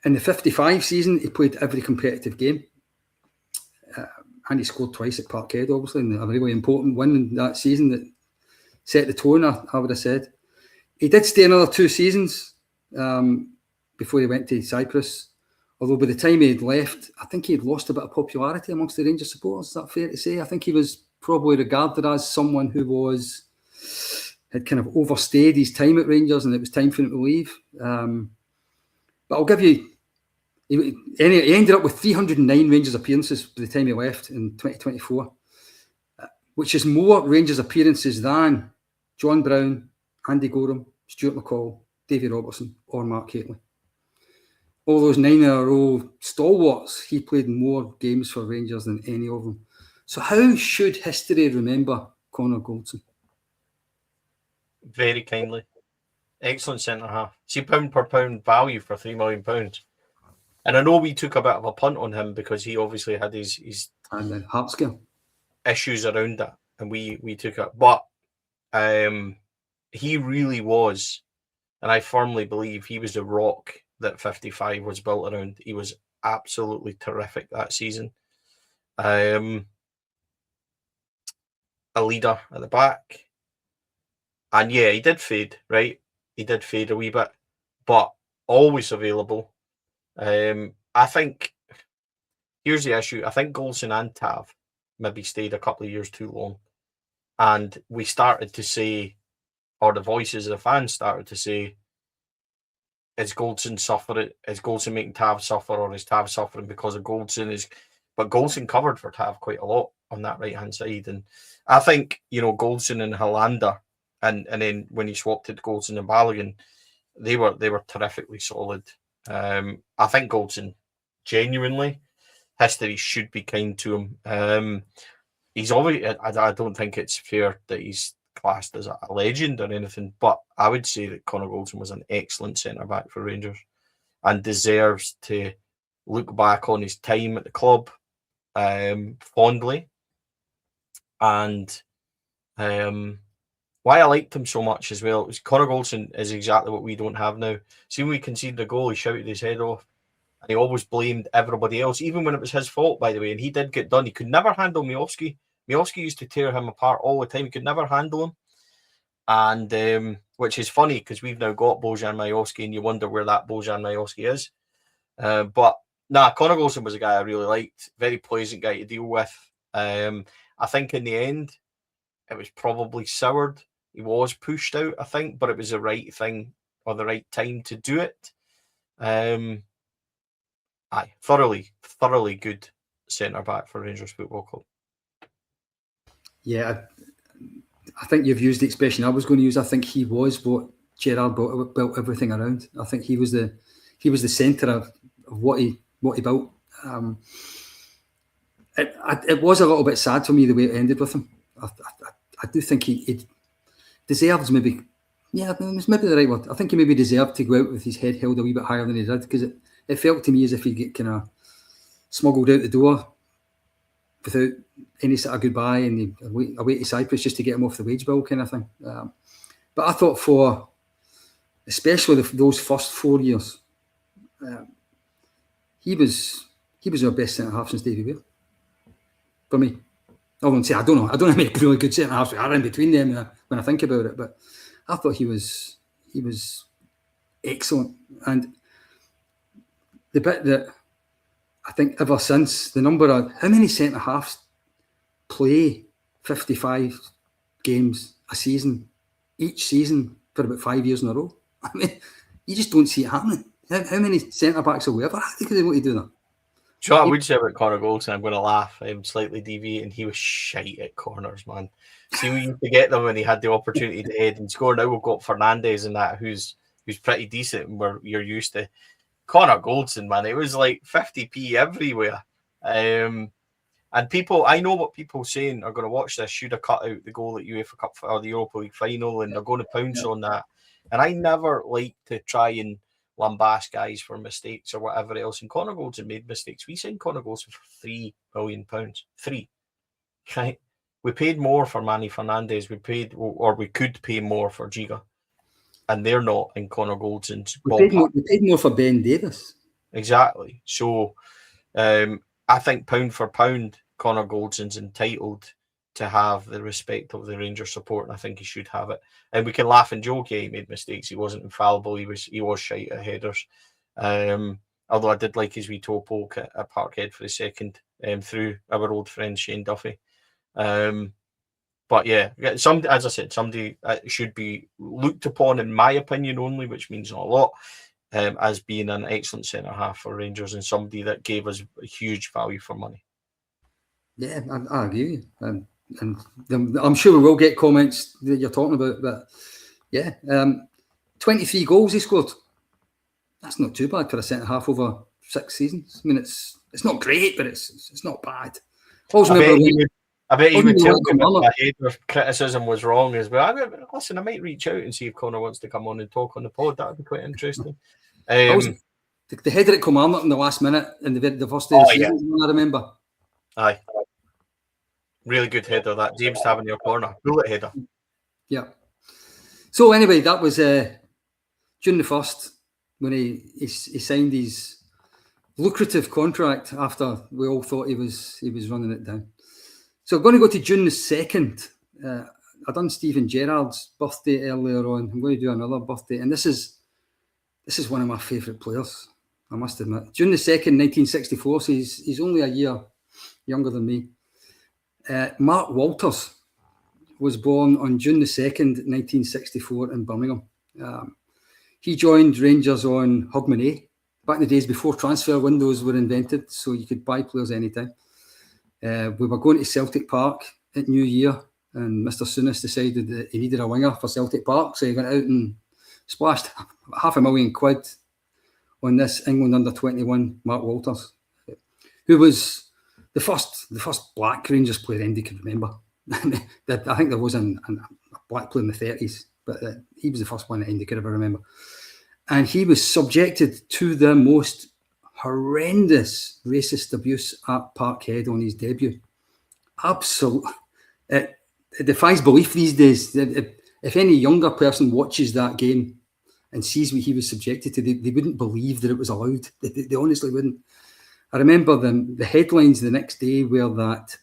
Speaker 1: the 55 season, he played every competitive game, and he scored twice at Parkhead, obviously, in a really important win in that season that set the tone, I would have said. He did stay another 2 seasons before he went to Cyprus. Although by the time he had left, I think he had lost a bit of popularity amongst the Rangers supporters. Is that fair to say? I think he was probably regarded as someone who had kind of overstayed his time at Rangers and it was time for him to leave. But I'll give you, he ended up with 309 Rangers appearances by the time he left in 2024, which is more Rangers appearances than John Brown, Andy Gorham, Stuart McCall, Davy Robertson or Mark Hateley. all those 9 in a row stalwarts, he played more games for Rangers than any of them. So how should history remember Connor Goldson?
Speaker 2: Very kindly. Excellent centre half. See, pound per pound value for £3 million. And I know we took a bit of a punt on him because he obviously had his
Speaker 1: And the heart scale
Speaker 2: issues around that, and we took it. But he really was, and I firmly believe he was the rock that 55 was built around. He was absolutely terrific that season. A leader at the back. And yeah, he did fade, right? He did fade a wee bit, but always available. I think here's the issue. I think Goldson and Tav maybe stayed a couple of years too long. And we started to say, or the voices of the fans started to say, is Goldson suffering? Is Goldson making Tav suffer, or is Tav suffering because of Goldson? But Goldson covered for Tav quite a lot on that right-hand side. And I think, Goldson and Hollander, and then when he swapped it to Goldson and Balogun, they were terrifically solid. I think Goldson, genuinely, history should be kind to him. He's obviously, I don't think it's fair that he's classed as a legend or anything, but I would say that Connor Goldson was an excellent centre-back for Rangers and deserves to look back on his time at the club fondly. And why I liked him so much as well was Connor Goldson is exactly what we don't have now. See, when we conceded a goal, he shouted his head off. And he always blamed everybody else, even when it was his fault, by the way. And he did get done. He could never handle Miovski. Miovski used to tear him apart all the time. He could never handle him. And which is funny because we've now got Bojan Miovski, and you wonder where that Bojan Miovski is. But Connor Goldson was a guy I really liked. Very pleasant guy to deal with. I think in the end, it was probably soured. He was pushed out, I think, but it was the right thing or the right time to do it. Thoroughly good centre-back for Rangers Football Club.
Speaker 1: Yeah, I think you've used the expression I was going to use. I think he was what Gerrard built everything around. I think he was the centre of what he built. It was a little bit sad for me the way it ended with him. I do think he deserves maybe. Yeah, it's maybe the right word. I think he maybe deserved to go out with his head held a wee bit higher than he did, because it felt to me as if he'd get kind of smuggled out the door without any sort of goodbye and away to Cyprus just to get him off the wage bill kind of thing. But I thought for especially those first 4 years, he was our best centre half since Stevie Ware. For me, I won't say I don't know how many really good centre halves are in between them when I think about it, but I thought he was excellent. And the bit that I think ever since, the number of how many centre halves play 55 games a season, each season for about 5 years in a row. I mean, you just don't see it happening. How many centre backs have we ever had because they want to do that?
Speaker 2: So I would say about Connor Goldson, I'm going to laugh. I'm slightly deviating. He was shite at corners, man. See, we used to get them when he had the opportunity to head and score. Now we've got Fernandez and that, who's pretty decent, and you're used to. Connor Goldson, man, it was like 50p everywhere. And people, I know what people saying are going to watch this should have cut out the goal at UEFA Cup or the Europa League final, and they're going to pounce on that. And I never like to try and lambast guys for mistakes or whatever else. And Connor Goldson made mistakes. We signed Connor Goldson for £3 million. Three. Right? We paid more for Manny Fernandez. We could pay more for Giga. And they're not in Connor Goldson's ballpark.
Speaker 1: We paid more for Ben Davis.
Speaker 2: Exactly. So I think pound for pound, Connor Goldson's entitled to have the respect of the Rangers support, and I think he should have it. And we can laugh and joke, yeah, he made mistakes. He wasn't infallible. He was shite at headers. Although I did like his wee toe poke at Parkhead for a second through our old friend Shane Duffy. But yeah, as I said, somebody should be looked upon, in my opinion only, which means not a lot, as being an excellent centre half for Rangers and somebody that gave us a huge value for money.
Speaker 1: Yeah, I agree. And I'm sure we will get comments that you're talking about, but yeah, 23 goals he scored. That's not too bad for a centre half over 6 seasons. I mean, it's not great, but it's not bad.
Speaker 2: I bet he would tell me if my header criticism was wrong as well. Listen, I might reach out and see if Connor wants to come on and talk on the pod. That would be quite interesting.
Speaker 1: The header at Kilmarnock in the last minute in the first day of the season, I remember.
Speaker 2: Aye. Really good header, that James Tavernier corner. Bullet header.
Speaker 1: Yeah. So anyway, that was June the 1st when he signed his lucrative contract after we all thought he was running it down. So I'm going to go to June the 2nd. I done Stephen Gerrard's birthday earlier on. I'm going to do another birthday, and this is one of my favourite players, I must admit. June the 2nd, 1964, so he's only a year younger than me. Mark Walters was born on June the 2nd, 1964 in Birmingham. He joined Rangers on Hogmanay, back in the days before transfer windows were invented, so you could buy players anytime. We were going to Celtic Park at New Year, and Mr. Souness decided that he needed a winger for Celtic Park, so he went out and splashed £500,000 on this England under-21 Mark Walters, who was the first black Rangers player Andy could remember. I think there was a black player in the 30s, but he was the first one that Andy could ever remember. And he was subjected to the most horrendous racist abuse at Parkhead on his debut. Absolutely. It defies belief these days. If any younger person watches that game and sees what he was subjected to, they wouldn't believe that it was allowed. They honestly wouldn't. I remember the headlines the next day were that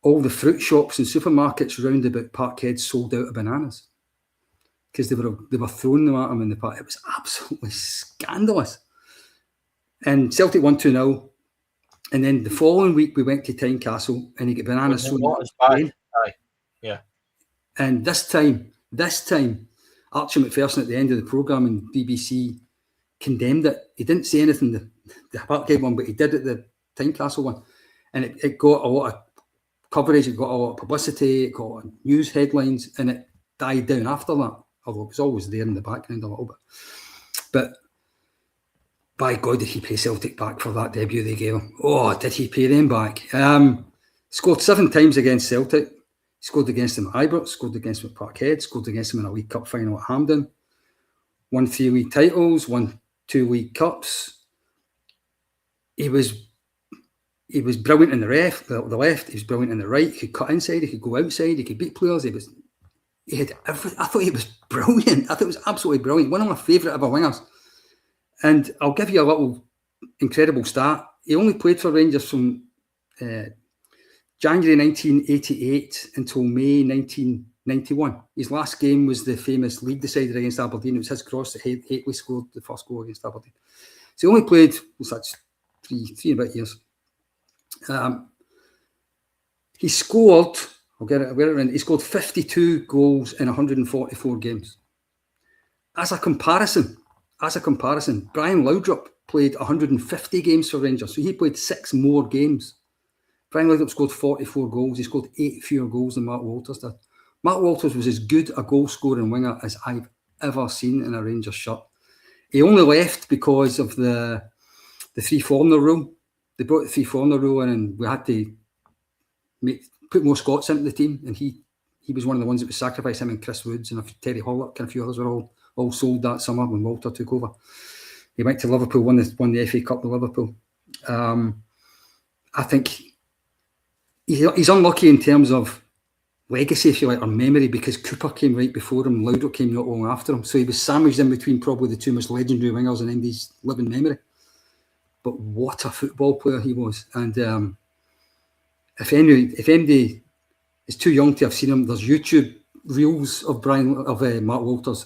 Speaker 1: all the fruit shops and supermarkets round about Parkhead sold out of bananas because they were throwing them at him in the park. It was absolutely scandalous. And Celtic won 2-0. And then the following week we went to Tynecastle and he got bananas sold out.
Speaker 2: Yeah.
Speaker 1: And this time, Archie Macpherson at the end of the programme in BBC condemned it. He didn't say anything, the Parkhead one, but he did at the Tynecastle one. And it got a lot of coverage, it got a lot of publicity, it got news headlines, and it died down after that, although it was always there in the background a little bit. But by God, did he pay Celtic back for that debut they gave him? Oh, did he pay them back? Scored 7 times against Celtic. Scored against them at Ibrox, scored against them at Parkhead, scored against them in a League Cup final at Hampden. Won 3 league titles, won 2 League Cups. He was brilliant in the left. He was brilliant in the right. He could cut inside. He could go outside. He could beat players. He had everything. I thought he was brilliant. I thought it was absolutely brilliant. One of my favourite ever wingers. And I'll give you a little incredible stat. He only played for Rangers from January 1988 until May 1991. His last game was the famous league decider against Aberdeen. It was his cross that Hateley scored the first goal against Aberdeen. So he only played such 3 and a bit years. He scored, he scored 52 goals in 144 games. As a comparison, Brian Laudrup played 150 games for Rangers, so he played 6 more games. Brian Laudrup scored 44 goals. He scored 8 fewer goals than Mark Walters did. Mark Walters was as good a goal-scoring winger as I've ever seen in a Rangers shirt. He only left because of the 3-foreigner rule. They brought the 3-foreigner rule in, and we had to put more Scots into the team. And he was one of the ones that was sacrificed. Him and Chris Woods and Terry Hollick and a few others were all sold that summer when Walter took over. He went to Liverpool, won the FA Cup with Liverpool. I think he's unlucky in terms of legacy, if you like, or memory, because Cooper came right before him, Laudrup came not long after him. So he was sandwiched in between probably the 2 most legendary wingers in Andy's living memory. But what a football player he was. And if anybody is too young to have seen him, there's YouTube reels of Mark Walters.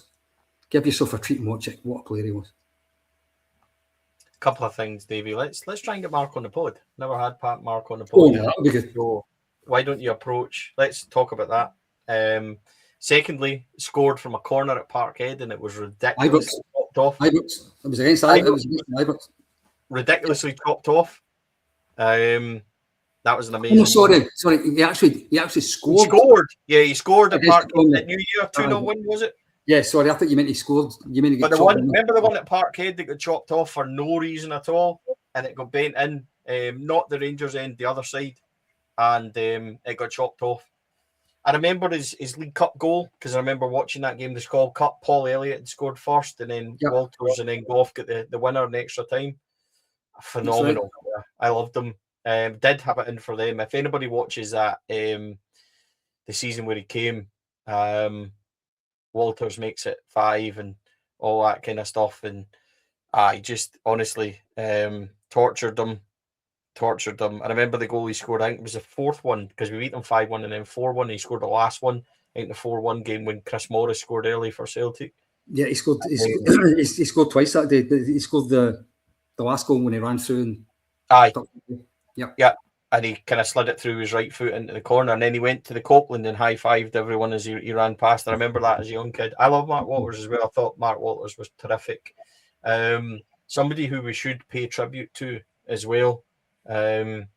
Speaker 1: Give yourself a treat and watch it. What a player he was.
Speaker 2: Couple of things, Davey. Let's try and get Mark on the pod. Never had Mark on the pod.
Speaker 1: Oh, yeah, that'll be good.
Speaker 2: So why don't you approach? Let's talk about that. Secondly, scored from a corner at Parkhead, and it was ridiculous.
Speaker 1: Ibrox. It was against Ibrox.
Speaker 2: Ridiculously chopped off. That was an amazing.
Speaker 1: Oh, sorry. He actually scored.
Speaker 2: He scored at Parkhead at New Year. 2-0 win, was it?
Speaker 1: Yeah, sorry, I thought you meant he scored. You meant he
Speaker 2: But
Speaker 1: got
Speaker 2: remember the one at Parkhead that got chopped off for no reason at all, and it got bent in, not the Rangers end, the other side, and it got chopped off. I remember his League Cup goal because I remember watching that game, the Scald Cup. Paul Elliott had scored first, and then Walters and then Goff got the winner in extra time. Phenomenal. Right. I loved them. Did have it in for them. If anybody watches that, the season where he came, Walters makes it 5 and all that kind of stuff, and I just honestly tortured them. I remember the goal he scored. I think it was the fourth one because we beat them 5-1 and then 4-1. He scored the last one. I think the 4-1 game when Chris Morris scored early for Celtic.
Speaker 1: Yeah, he scored. He scored twice that day. He scored the last goal when he ran through. And
Speaker 2: yeah, and he kind of slid it through his right foot into the corner, and then he went to the Copeland and high-fived everyone as he ran past. I remember that as a young kid. I love Mark Walters as well. I thought Mark Walters was terrific. Somebody who we should pay tribute to as well. And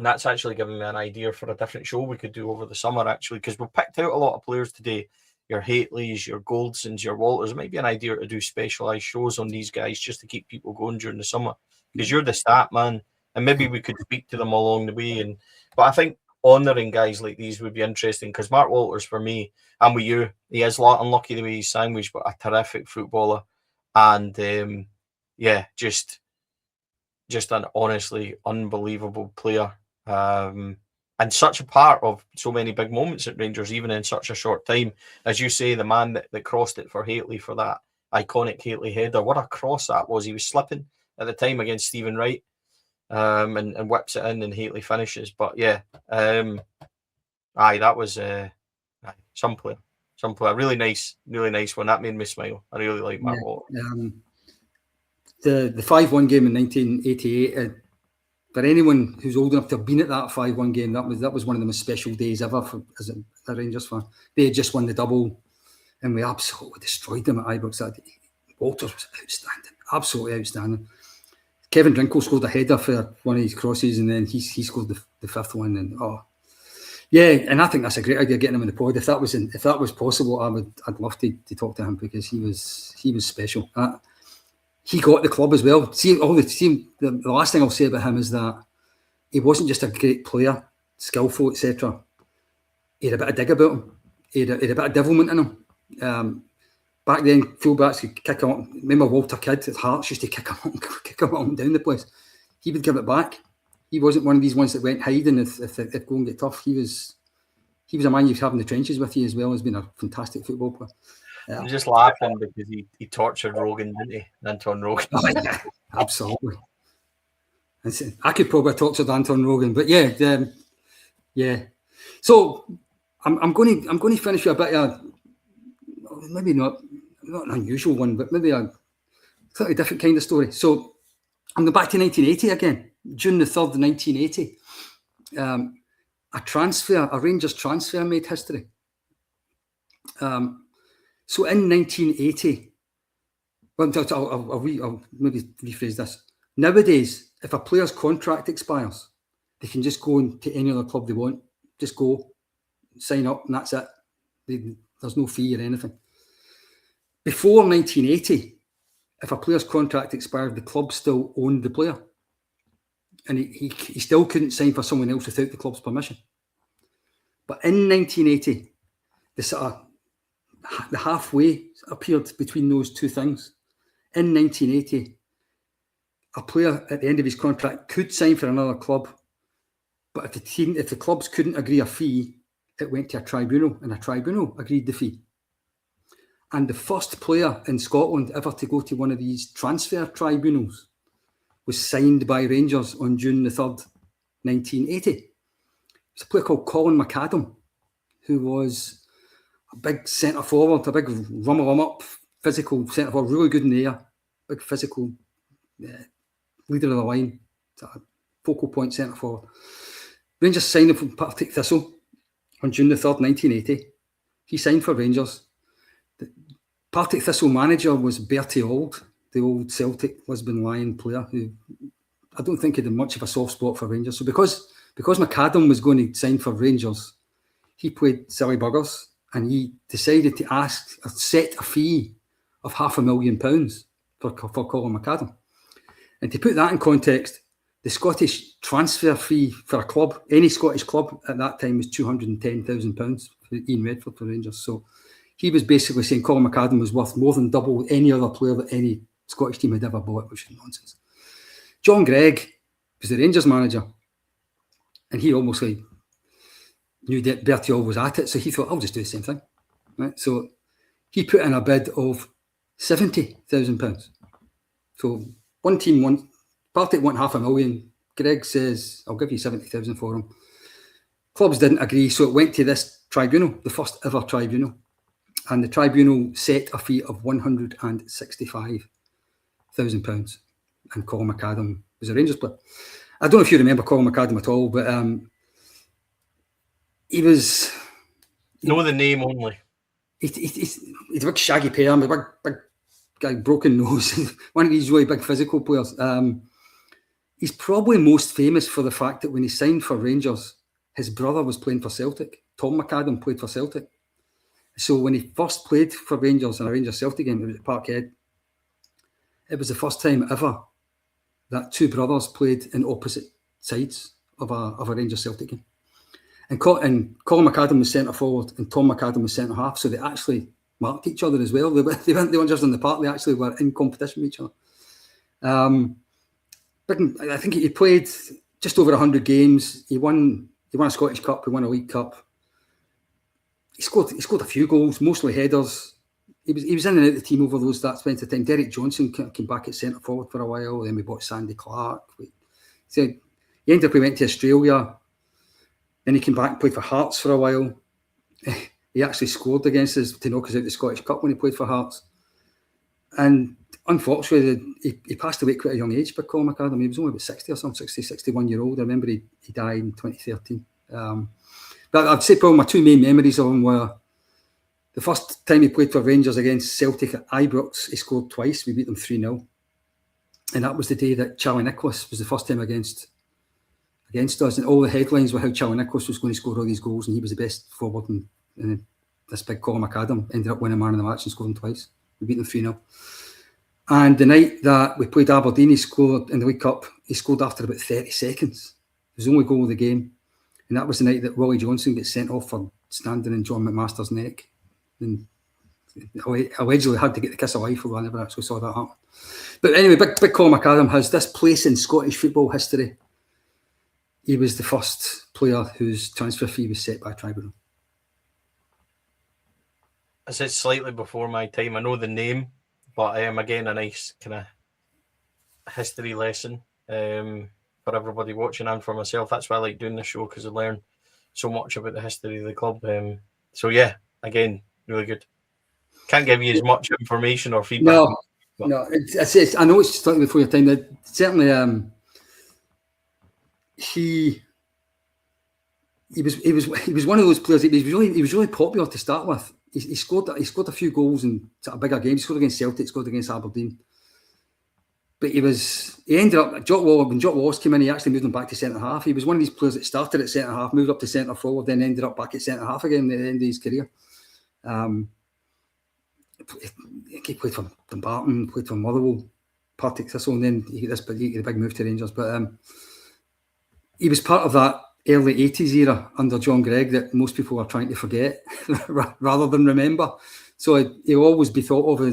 Speaker 2: that's actually given me an idea for a different show we could do over the summer, actually, because we've picked out a lot of players today. Your Hateleys, your Goldsons, your Walters. It might be an idea to do specialised shows on these guys just to keep people going during the summer, because you're the stat man, and maybe we could speak to them along the way. But I think honouring guys like these would be interesting, because Mark Walters, for me, and with you, he is unlucky the way he's sandwiched, but a terrific footballer, and just an honestly unbelievable player, and such a part of so many big moments at Rangers, even in such a short time. As you say, the man that crossed it for Hateley for that iconic Hateley header. What a cross that was. He was slipping at the time against Stephen Wright, and whips it in, and Hateley finishes. But yeah, that was some player. Really nice one. That made me smile. I really like Mark Walters.
Speaker 1: The 5-1 game in 1988, for anyone who's old enough to have been at that 5-1 game, that was one of the most special days ever as a Rangers fan. They had just won the double, and we absolutely destroyed them at Ibrox that day. Walters was outstanding, absolutely outstanding. Kevin Drinkle scored a header for one of his crosses, and then he scored the fifth one. And and I think that's a great idea, getting him in the pod. If that was possible, I'd love to talk to him, because he was special. He got the club as well. The last thing I'll say about him is that he wasn't just a great player, skillful, etc. He had a bit of dig about him. He had a bit of devilment in him. Back then, fullbacks could kick him up. Remember Walter Kidd at Hearts used to kick him up and down the place. He would give it back. He wasn't one of these ones that went hiding if go and get tough. He was a man you'd have in the trenches with you as well, as being a fantastic football player.
Speaker 2: I'm just laughing because he tortured Rogan, didn't he? Anton Rogan.
Speaker 1: Oh, yeah, absolutely. I could probably have tortured Anton Rogan, but yeah. So I'm going to finish with a bit of maybe not an unusual one, but maybe a slightly different kind of story. So I'm going back to 1980 again, June the 3rd, 1980. A Rangers transfer made history. So in 1980, I'll maybe rephrase this. Nowadays, if a player's contract expires, they can just go into any other club they want. Just go, sign up, and that's it. There's no fee or anything. Before 1980, if a player's contract expired, the club still owned the player. And he still couldn't sign for someone else without the club's permission. But in 1980, the halfway appeared between those two things. In 1980, a player at the end of his contract could sign for another club, but if the clubs couldn't agree a fee, it went to a tribunal, and a tribunal agreed the fee. And the first player in Scotland ever to go to one of these transfer tribunals was signed by Rangers on June the 3rd, 1980. It's a player called Colin McAdam, who was a big centre forward, a big up, physical centre forward, really good in the air, big physical leader of the line, a focal point centre forward. Rangers signed him from Partick Thistle on June the 3rd, 1980. He signed for Rangers. The Partick Thistle manager was Bertie Auld, the old Celtic Lisbon Lion player, who I don't think had much of a soft spot for Rangers. So because McAdam was going to sign for Rangers, he played silly buggers and he decided to set a fee of £500,000 for Colin McAdam. And to put that in context, the Scottish transfer fee for a club, any Scottish club at that time, was £210,000 for Ian Redford for Rangers. So he was basically saying Colin McAdam was worth more than double any other player that any Scottish team had ever bought, which is nonsense. John Gregg was the Rangers manager, and he obviously knew that Bertiol was at it, so he thought, I'll just do the same thing. Right? So he put in a bid of £70,000. So one team won, Partick want £500,000. Gregg says, I'll give you 70,000 for him. Clubs didn't agree, so it went to this tribunal, the first ever tribunal. And the tribunal set a fee of £165,000. And Colin McAdam was a Rangers player. I don't know if you remember Colin McAdam at all, but he was...
Speaker 2: Know the name only.
Speaker 1: He's a big shaggy pair, with a big guy, broken nose. One of these really big physical players. He's probably most famous for the fact that when he signed for Rangers, his brother was playing for Celtic. Tom McAdam played for Celtic. So when he first played for Rangers in a Rangers-Celtic game, it was at Parkhead, it was the first time ever that two brothers played in opposite sides of a Rangers-Celtic game. And Colin McAdam was centre forward and Tom McAdam was centre half, so they actually marked each other as well. They weren't just on the park; they actually were in competition with each other. But I think he played just over 100 games. He won a Scottish Cup. He won a League Cup. He scored a few goals, mostly headers. He was in and out of the team over that spent of time. Derek Johnson came back at centre forward for a while. Then we bought Sandy Clark. He ended up, we went to Australia. Then he came back and played for Hearts for a while. He actually scored against us to knock us out the Scottish Cup when he played for Hearts. And unfortunately, he passed away at quite a young age, but Colin McAdam, he was only about 60 or something, 61 year old. I remember he died in 2013. But I'd say probably my two main memories of him were the first time he played for Rangers against Celtic at Ibrox. He scored twice. We beat them 3-0. And that was the day that Charlie Nicholas was the first time against us, and all the headlines were how Charlie Nicholas was going to score all these goals and he was the best forward, and this big Colin McAdam ended up winning man of the match and scoring twice. We beat them 3-0. And the night that we played Aberdeen, he scored in the League Cup. He scored after about 30 seconds. It was the only goal of the game. And that was the night that Willie Johnson gets sent off for standing in John McMaster's neck. And allegedly had to get the kiss of life, although I never actually saw that happen. But anyway, big Colin McAdam has this place in Scottish football history. He was the first player whose transfer fee was set by a tribunal.
Speaker 2: I said slightly before my time. I know the name, but again, a nice kind of history lesson for everybody watching and for myself. That's why I like doing the show, because I learn so much about the history of the club. So yeah, again, really good. Can't give you as much information or feedback.
Speaker 1: No. I know it's slightly before your time. That certainly, he was one of those players. He was really popular to start with. He scored a few goals in sort of bigger games. He scored against Celtic, scored against Aberdeen. But he ended up when Jock Wallace came in, he actually moved him back to centre half. He was one of these players that started at centre half, moved up to centre forward, then ended up back at centre half again at the end of his career. He played for Dumbarton, played for Motherwell, Partick Thistle, and then he got the big move to Rangers. But he was part of that early 80s era under John Gregg that most people are trying to forget rather than remember. So he'll always be thought of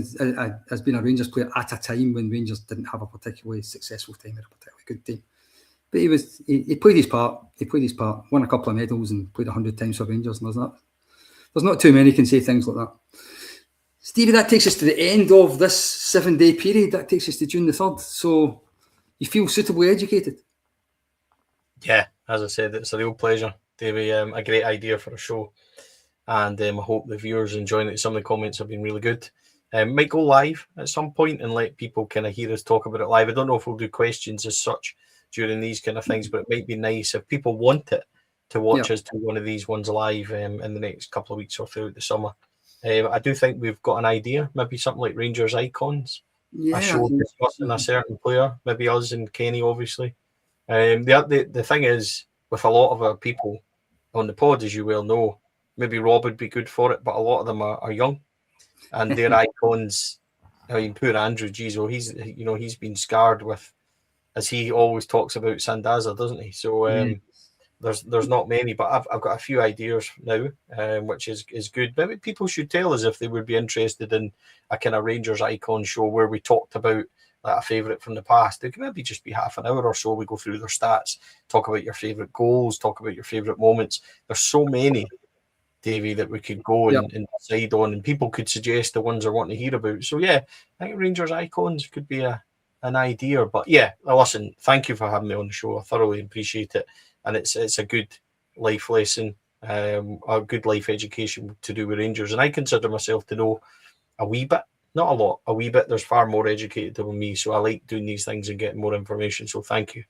Speaker 1: as being a Rangers player at a time when Rangers didn't have a particularly successful team or a particularly good team. But he played his part. He played his part, won a couple of medals and played 100 times for Rangers. And there's not too many can say things like that. Stevie, that takes us to the end of this 7-day period. That takes us to June the 3rd. So you feel suitably educated?
Speaker 2: Yeah, as I said, it's a real pleasure. Davey, a great idea for a show. And I hope the viewers are enjoying it. Some of the comments have been really good. Might go live at some point and let people kind of hear us talk about it live. I don't know if we'll do questions as such during these kind of things, but it might be nice if people want it to watch us do one of these ones live in the next couple of weeks or throughout the summer. I do think we've got an idea, maybe something like Rangers Icons.
Speaker 1: Yeah,
Speaker 2: a show discussing a certain player, maybe us and Kenny, obviously. The thing is, with a lot of our people on the pod, as you well know, maybe Rob would be good for it, but a lot of them are young, and their icons. I mean, poor Andrew Gizo, he's been scarred with, as he always talks about, Sandaza, doesn't he? So there's not many, but I've got a few ideas now, which is good. Maybe people should tell us if they would be interested in a kind of Rangers icon show where we talked about like a favourite from the past. It could maybe just be half an hour or so. We go through their stats, talk about your favourite goals, talk about your favourite moments. There's so many, Davey, that we could go and decide on, and people could suggest the ones I want to hear about. So yeah, I think Rangers icons could be an idea. But yeah, listen, thank you for having me on the show. I thoroughly appreciate it, and it's a good life lesson, a good life education to do with Rangers. And I consider myself to know a wee bit, not a lot, a wee bit. There's far more educated than me, so I like doing these things and getting more information. So thank you.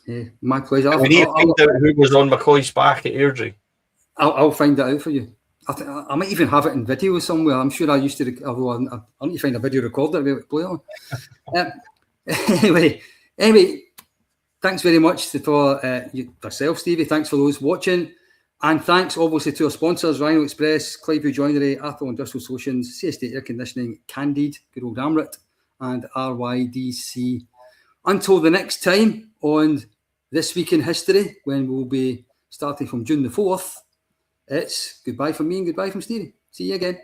Speaker 1: Yeah, my pleasure.
Speaker 2: We need to find out who was on McCoy's back at Airdrie.
Speaker 1: I'll find that out for you. I might even have it in video somewhere. I'm sure I used to, although I need to find a video recorder to be able to play on. Anyway, thanks very much for yourself, Stevie. Thanks for those watching. And thanks, obviously, to our sponsors, Rhino Express, Clydeview Joinery, Atholl Industrial Solutions, CSD Air Conditioning, Candide, good old Amrit, and RYDC. Until the next time on This Week in History, when we'll be starting from June the 4th, it's goodbye from me and goodbye from Stevie. See you again.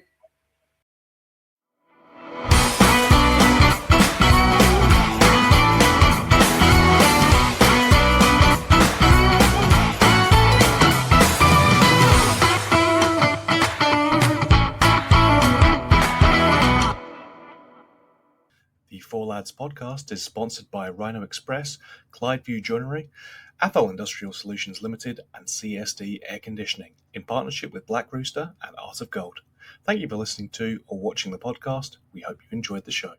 Speaker 3: The Four Lads podcast is sponsored by Rhino Express, Clydeview Joinery, Atholl Industrial Solutions Limited, and CSD Air Conditioning, in partnership with Black Rooster and Art of Gold. Thank you for listening to or watching the podcast. We hope you enjoyed the show.